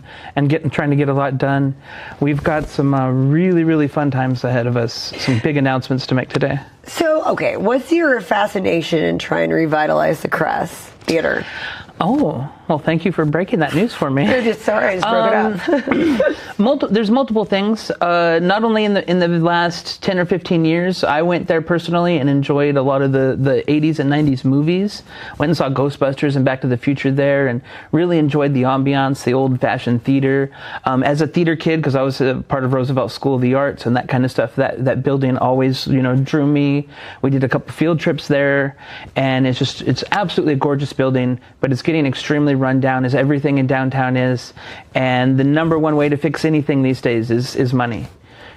trying to get a lot done. We've got some really, really fun times ahead of us. Some big announcements to make today. So, okay, what's your fascination in trying to revitalize the Crest Theater? Oh, well, thank you for breaking that news for me. I just broke it up. There's multiple things. Not only in the last 10 or 15 years, I went there personally and enjoyed a lot of the 80s and 90s movies. Went and saw Ghostbusters and Back to the Future there, and really enjoyed the ambiance, the old-fashioned theater. As a theater kid, because I was a part of Roosevelt School of the Arts and that kind of stuff, that building always drew me. We did a couple field trips there, and it's absolutely a gorgeous building, but it's getting extremely run down, as everything in downtown is, and the number one way to fix anything these days is money.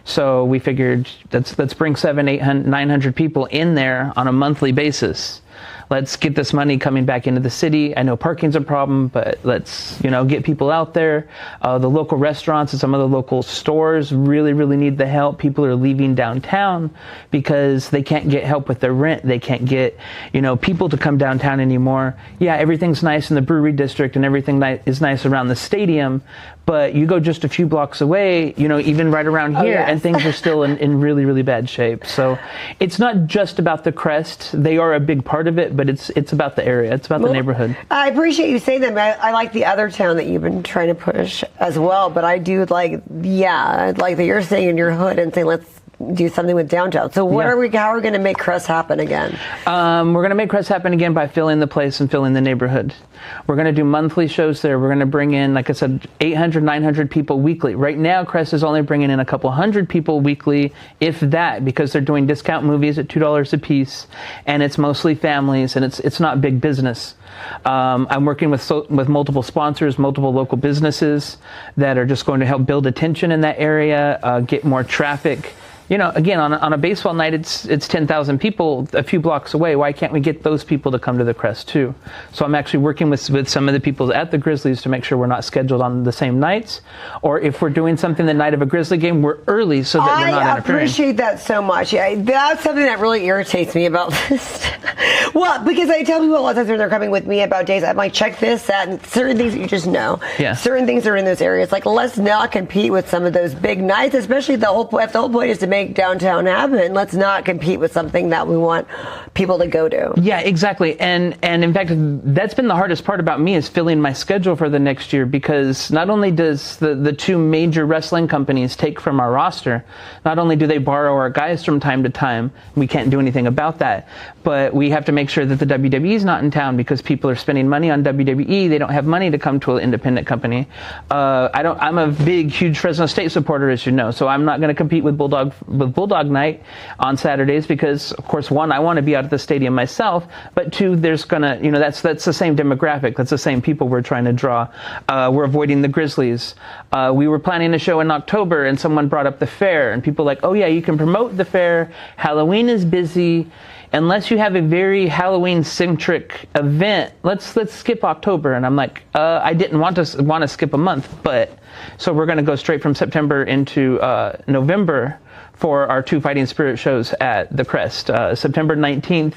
So we figured let's bring 700, 800, 900 people in there on a monthly basis. Let's get this money coming back into the city. I know parking's a problem, but let's get people out there. The local restaurants and some of the local stores really, really need the help. People are leaving downtown because they can't get help with their rent. They can't get people to come downtown anymore. Yeah, everything's nice in the brewery district and everything is nice around the stadium, but you go just a few blocks away, even right around here, and things are still in really, really bad shape. So it's not just about the Crest. They are a big part of it, but it's about the area. It's about the neighborhood. I appreciate you saying that. I like the other town that you've been trying to push as well, but I do like that you're staying in your hood and saying, let's do something with downtown. So how are we going to make Crest happen again? We're going to make Crest happen again by filling the place and filling the neighborhood. We're going to do monthly shows there. We're going to bring in, like I said, 800, 900 people weekly. Right now, Crest is only bringing in a couple hundred people weekly, if that, because they're doing discount movies at $2 a piece, and it's mostly families, and it's not big business. I'm working with multiple sponsors, multiple local businesses that are just going to help build attention in that area, get more traffic. Again, on a baseball night, it's 10,000 people a few blocks away. Why can't we get those people to come to the Crest too? So I'm actually working with some of the people at the Grizzlies to make sure we're not scheduled on the same nights, or if we're doing something the night of a Grizzly game, we're early so that we're not interfering. I appreciate that so much. That's something that really irritates me about this. Well, because I tell people a lot of times when they're coming with me about days, I'm like, check this, that, and certain things you just know. Yeah. Certain things are in those areas. Like, let's not compete with some of those big nights, especially if the whole point is to make make downtown happen. Let's not compete with something that we want people to go to. Yeah, exactly. And in fact, that's been the hardest part about me, is filling my schedule for the next year, because not only does the two major wrestling companies take from our roster, not only do they borrow our guys from time to time, we can't do anything about that, but we have to make sure that the WWE is not in town, because people are spending money on WWE. They don't have money to come to an independent company. I'm a big, huge Fresno State supporter, as you know, so I'm not going to compete with Bulldog Night on Saturdays, because, of course, one, I want to be out at the stadium myself, but two, there's gonna, that's the same demographic. That's the same people we're trying to draw. We're avoiding the Grizzlies. We were planning a show in October, and someone brought up the fair, and people like, oh yeah, you can promote the fair. Halloween is busy. Unless you have a very Halloween-centric event, let's skip October. And I'm like, I didn't want to skip a month, but so we're going to go straight from September into November for our two Fighting Spirit shows at the Crest, September 19th.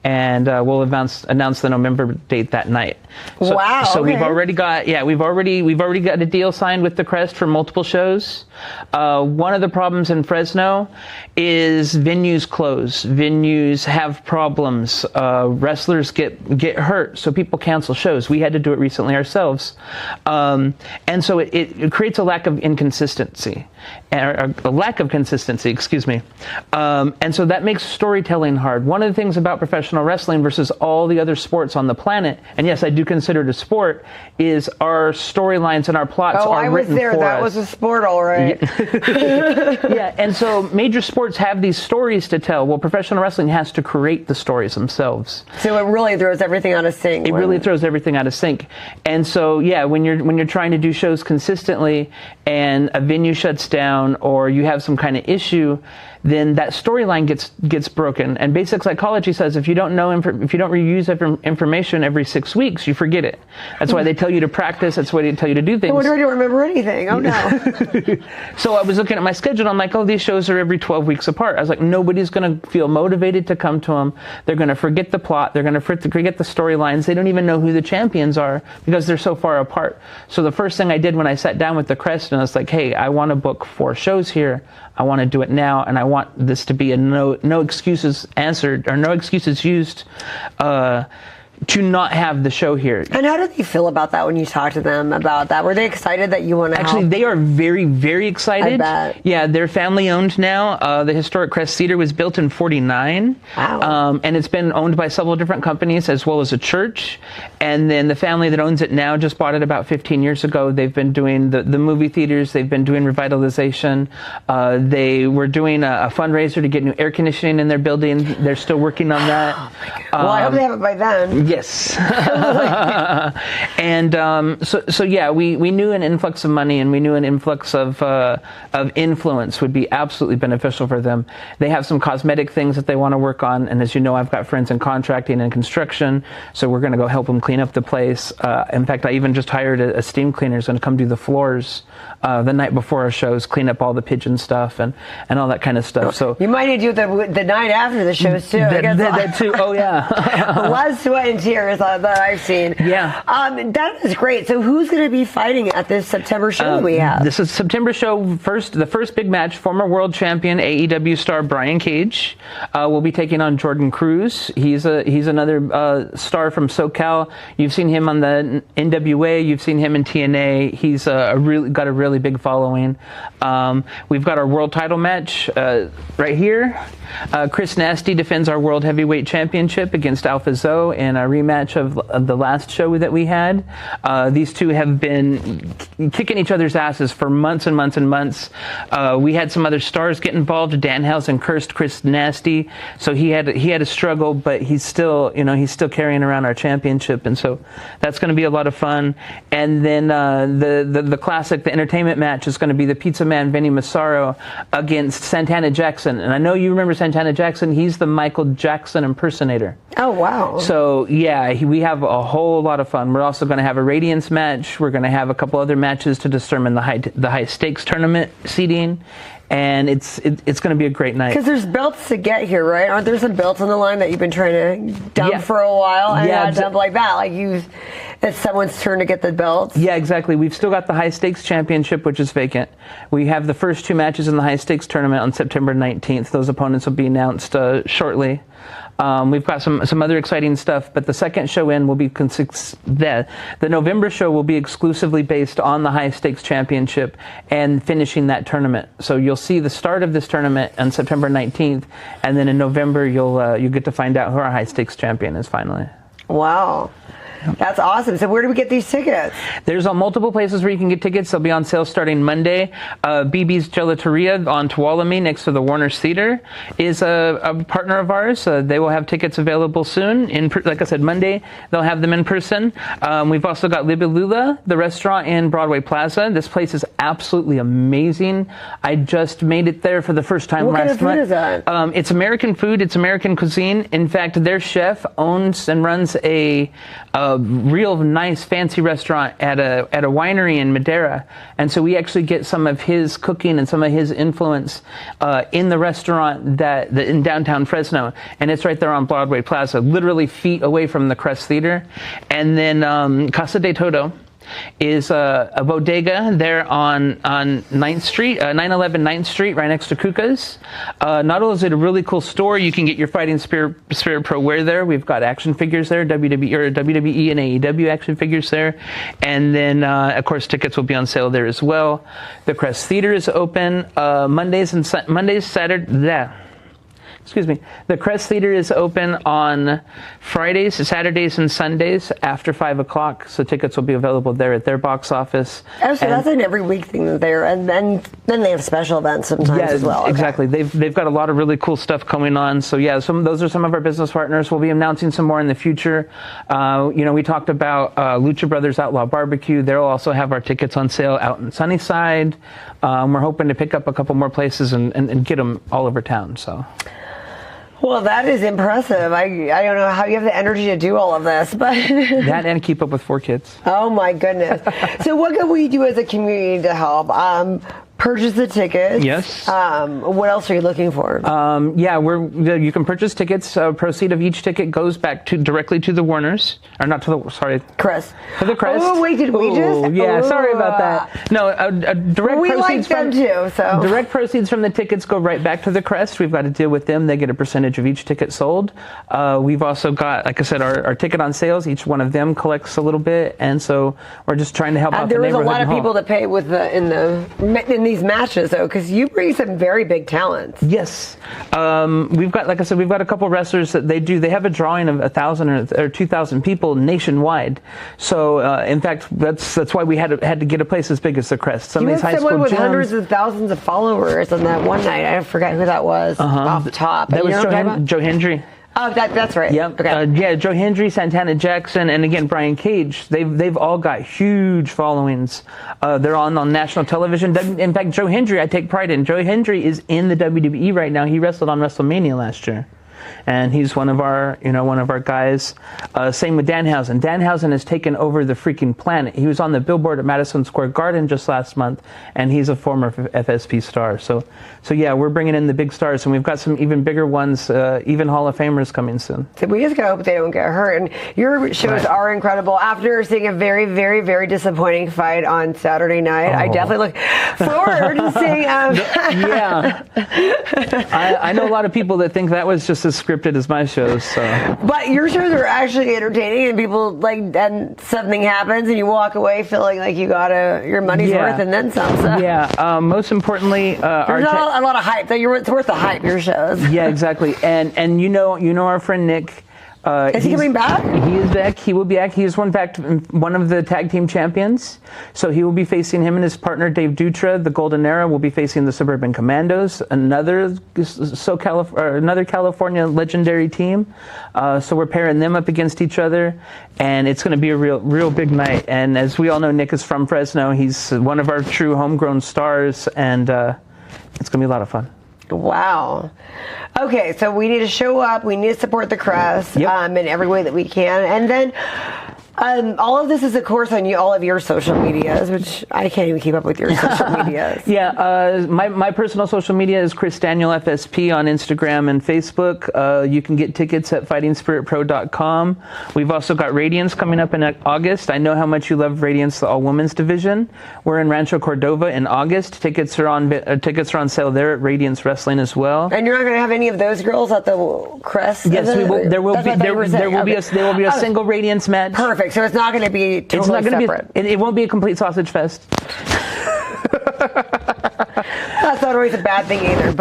And we'll announce the November date that night. So, wow! So okay. we've already got a deal signed with the Crest for multiple shows. One of the problems in Fresno is venues close. Venues have problems. Wrestlers get hurt, so people cancel shows. We had to do it recently ourselves, and so it creates a lack of consistency. Excuse me. And so that makes storytelling hard. One of the things about professional wrestling versus all the other sports on the planet, and yes, I do consider it a sport, is our storylines and our plots are written for us. That was a sport, all right. Yeah, and so major sports have these stories to tell. Well, professional wrestling has to create the stories themselves. So it really throws everything out of sync. It really throws everything out of sync. And so, yeah, when you're trying to do shows consistently and a venue shuts down or you have some kind of issue, then that storyline gets broken. And basic psychology says if you don't reuse information every 6 weeks, you forget it. That's why they tell you to practice. That's why they tell you to do things. I wonder, I don't remember anything. Oh no. So I was looking at my schedule and I'm like, oh, these shows are every 12 weeks apart. I was like, nobody's going to feel motivated to come to them. They're going to forget the plot. They're going to forget the storylines. They don't even know who the champions are because they're so far apart. So the first thing I did when I sat down with the Crest and I was like, hey, I want to book 4 shows here. I want to do it now, and I want this to be a no excuses answered or no excuses used to not have the show here. And how did they feel about that when you talked to them about that? Were they excited that you want to Actually, they are very, very excited. I bet. Yeah, they're family owned now. The historic Crest Theater was built in 1949. Wow. And it's been owned by several different companies as well as a church. And then the family that owns it now just bought it about 15 years ago. They've been doing the movie theaters. They've been doing revitalization. They were doing a fundraiser to get new air conditioning in their building. They're still working on that. Oh my God. Well, I hope they have it by then. Yes. And so yeah, we knew an influx of money and we knew an influx of influence would be absolutely beneficial for them. They have some cosmetic things that they want to work on, and as you know, I've got friends in contracting and construction, so we're going to go help them clean up the place. In fact, I even just hired a steam cleaner who's going to come do the floors the night before our shows, clean up all the pigeon stuff and all that kind of stuff. So you might need to do the night after the shows too. That too. Oh yeah. A lot of sweat and tears that I've seen. Yeah. That is great. So who's going to be fighting at this September show that we have? This is September show. The first big match, former world champion AEW star Brian Cage will be taking on Jordan Cruz. He's another star from SoCal. You've seen him on the NWA. You've seen him in TNA. He's got a really big following. We've got our world title match right here. Chris Nasty defends our world heavyweight championship against Alpha Zoe in a rematch of the last show that we had. These two have been kicking each other's asses for months and months and months. We had some other stars get involved. Danhausen cursed Chris Nasty, so he had a struggle, but he's still carrying around our championship, and so that's going to be a lot of fun. And then the classic, the entertainment match is going to be the Pizza Man Vinny Massaro against Santana Jackson. And I know you remember Santana Jackson. He's the Michael Jackson impersonator. Oh, wow. So, yeah, we have a whole lot of fun. We're also going to have a Radiance match. We're going to have a couple other matches to determine the high stakes tournament seeding. and it's going to be a great night. Because there's belts to get here, right? Aren't there some belts on the line that you've been trying to dump for a while? And not dump like that, like it's someone's turn to get the belts. Yeah, exactly. We've still got the high stakes championship, which is vacant. We have the first 2 matches in the high stakes tournament on September 19th. Those opponents will be announced shortly. We've got some other exciting stuff, but the second show in will be the November show will be exclusively based on the high stakes championship and finishing that tournament. So you'll see the start of this tournament on September 19th, and then in November you'll get to find out who our high stakes champion is finally. Wow. That's awesome. So where do we get these tickets? There's multiple places where you can get tickets. They'll be on sale starting Monday. BB's Gelateria on Tuolumne next to the Warner's Theater is a partner of ours. They will have tickets available soon. Like I said, Monday, they'll have them in person. We've also got Libelula, the restaurant in Broadway Plaza. This place is absolutely amazing. I just made it there for the first time last month. What kind of food is that? It's American food. It's American cuisine. In fact, their chef owns and runs a real nice fancy restaurant at a winery in Madeira, and so we actually get some of his cooking and some of his influence in the restaurant that in downtown Fresno, and it's right there on Broadway Plaza, literally feet away from the Crest Theater. And then Casa de Todo is a bodega there on 9th Street, 911 9th Street, right next to Kuka's. Not only is it a really cool store, you can get your Fighting Spirit Pro wear there. We've got action figures there, WWE and AEW action figures there. And then, of course, tickets will be on sale there as well. The Crest Theater is open The Crest Theater is open on Fridays, Saturdays, and Sundays after 5 o'clock. So tickets will be available there at their box office. Oh, so that's an every week thing there, and then they have special events sometimes as well. Okay. Exactly. They've got a lot of really cool stuff going on. So yeah, those are some of our business partners. We'll be announcing some more in the future. We talked about Lucha Brothers Outlaw Barbecue. They'll also have our tickets on sale out in Sunnyside. We're hoping to pick up a couple more places and get them all over town. So. Well, that is impressive. I don't know how you have the energy to do all of this, but that and keep up with 4 kids. Oh my goodness! So, what can we do as a community to help? Purchase the tickets. Yes. What else are you looking for? You can purchase tickets. Proceed of each ticket goes back directly to the Warners, or not to the Crest. To the Crest. Oh wait, did we just? Yeah, sorry about that. No, direct we proceeds like them too. So direct proceeds from the tickets go right back to the Crest. We've got to deal with them. They get a percentage of each ticket sold. We've also got, like I said, our ticket on sales. Each one of them collects a little bit, and so we're just trying to help out the neighborhood. There was a lot of people to pay with in these matches though, because you bring some very big talents. Yes, we've got, like I said, we've got a couple wrestlers that they have a drawing of 1,000 or 2,000 people nationwide. So in fact, that's why we had to get a place as big as the Crest. Some you of these high school someone with gyms, hundreds of thousands of followers on that one night. I forgot who that was off the top. That was Joe Hendry. Oh, that's right. Yep. Okay. Joe Hendry, Santana Jackson, and again Brian Cage. They've all got huge followings. They're on national television. In fact, Joe Hendry, I take pride in. Joe Hendry is in the WWE right now. He wrestled on WrestleMania last year. And he's one of our guys. Same with Danhausen. Danhausen has taken over the freaking planet. He was on the billboard at Madison Square Garden just last month, and he's a former FSP star. So yeah, we're bringing in the big stars, and we've got some even bigger ones, even Hall of Famers coming soon. So we just gotta hope they don't get hurt. And your shows are incredible. After seeing a very, very, very disappointing fight on Saturday night, I definitely look forward to seeing. Yeah, I know a lot of people that think that was just as scripted as my shows. So. But your shows are actually entertaining, and people and something happens, and you walk away feeling like you got your money's worth and then some. So. Yeah. Most importantly, there's not a lot of hype. It's worth the hype. Your shows. Yeah, exactly. And you know our friend Nick. Is he coming back? He is back. He will be back. He is one of the tag team champions. So he will be facing him and his partner Dave Dutra. The Golden Era will be facing the Suburban Commandos, another California legendary team. So we're pairing them up against each other, and it's going to be a real big night. And as we all know, Nick is from Fresno. He's one of our true homegrown stars, and it's going to be a lot of fun. Wow. Okay, so we need to show up. We need to support the Crest in every way that we can. And then All of this is, of course, on all of your social medias, which I can't even keep up with your social medias. Yeah, my personal social media is Chris Daniel FSP on Instagram and Facebook. You can get tickets at fightingspiritpro.com. We've also got Radiance coming up in August. I know how much you love Radiance, the all-women's division. We're in Rancho Cordova in August. Tickets are on sale there at Radiance Wrestling as well. And you're not going to have any of those girls at the Crest? Yes, we will. There will be a single Radiance match. Perfect. So it's not going to be totally separate. It won't be a complete sausage fest. That's not always a bad thing either.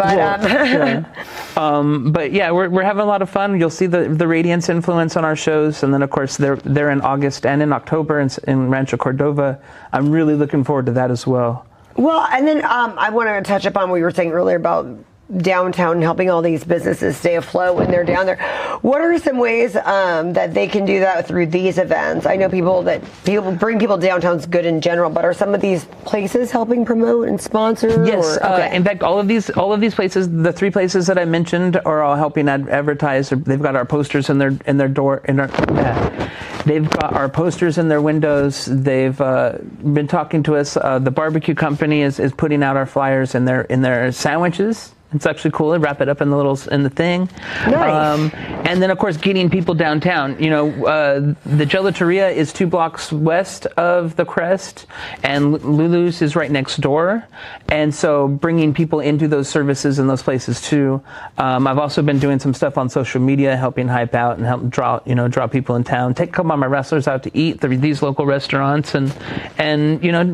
But yeah, we're having a lot of fun. You'll see the Radiance influence on our shows, and then of course they're in August and in October in Rancho Cordova. I'm really looking forward to that as well. Well, and then I want to touch upon what you were saying earlier about downtown and helping all these businesses stay afloat when they're down there. What are some ways that they can do that through these events? I know people bring people downtown's good in general, but are some of these places helping promote and sponsor? Yes. Okay. In fact, all of these places, the 3 places that I mentioned, are all helping advertise. They've got our posters in their door. They've got our posters in their windows. They've been talking to us. The barbecue company is putting out our flyers in their sandwiches. It's actually cool. They wrap it up in the thing. Nice. And then, of course, getting people downtown. You know, the Gelateria is 2 blocks west of the Crest, and Lulu's is right next door. And so bringing people into those services in those places, too. I've also been doing some stuff on social media, helping hype out and help draw people in town. Take a couple of my wrestlers out to eat these local restaurants and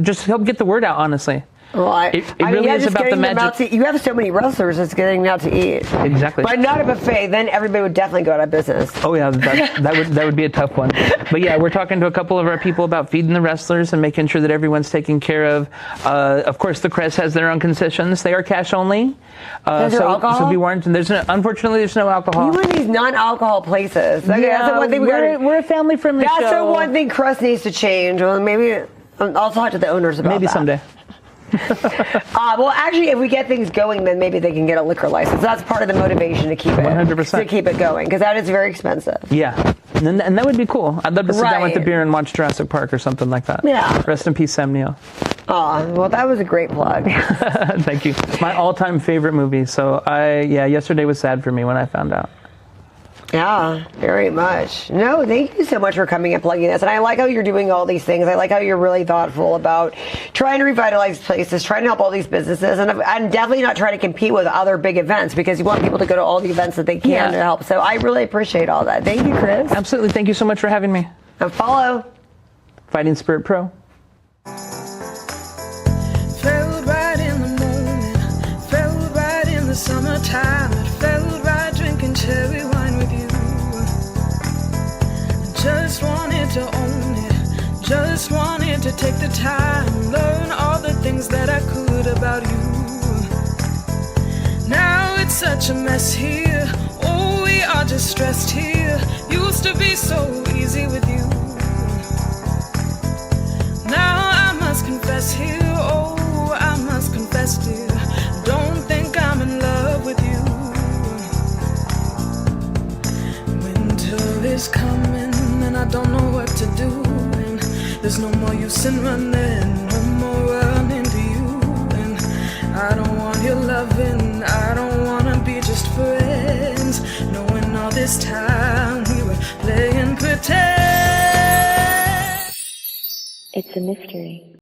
just help get the word out, honestly. Well, it really is about the magic. You have so many wrestlers that's getting them out to eat. Exactly. But not a buffet. Then everybody would definitely go out of business. Oh yeah, that would be a tough one. But yeah, we're talking to a couple of our people about feeding the wrestlers and making sure that everyone's taken care of. Of course, the Crest has their own concessions. They are cash only. Is there alcohol? So be warned. And unfortunately, there's no alcohol. You want these non-alcohol places. Okay, yeah, that's the one thing we're a family-friendly show. That's the one thing Crest needs to change. Well, maybe I'll talk to the owners about that. Maybe someday. Well, actually, if we get things going, then maybe they can get a liquor license. That's part of the motivation to keep it 100%. To keep it going, because that is very expensive. Yeah, and that would be cool. I'd love to sit down with the beer and watch Jurassic Park or something like that. Yeah. Rest in peace, Sam Neill. Well, that was a great plug. Thank you. My all-time favorite movie. So yesterday was sad for me when I found out. Yeah, very much. No, thank you so much for coming and plugging this. And I like how you're doing all these things. I like how you're really thoughtful about trying to revitalize places, trying to help all these businesses. And I'm definitely not trying to compete with other big events, because you want people to go to all the events that they can to help. So I really appreciate all that. Thank you, Chris. Absolutely. Thank you so much for having me. And follow Fighting Spirit Pro. Felt right in the moment, felt right in the summertime. It felt right drinking cherry wine with you. Just wanted to own it, just wanted to take the time, learn all the things that I could about you. Now it's such a mess here, oh, we are just stressed here. Used to be so easy with you. Now I must confess here, oh, I must confess, dear, don't think I'm in love with you. Winter is coming and I don't know what to do, and there's no more use in running, no more running to you. And I don't want your loving, I don't wanna be just friends, knowing all this time we were playing pretend. It's a mystery.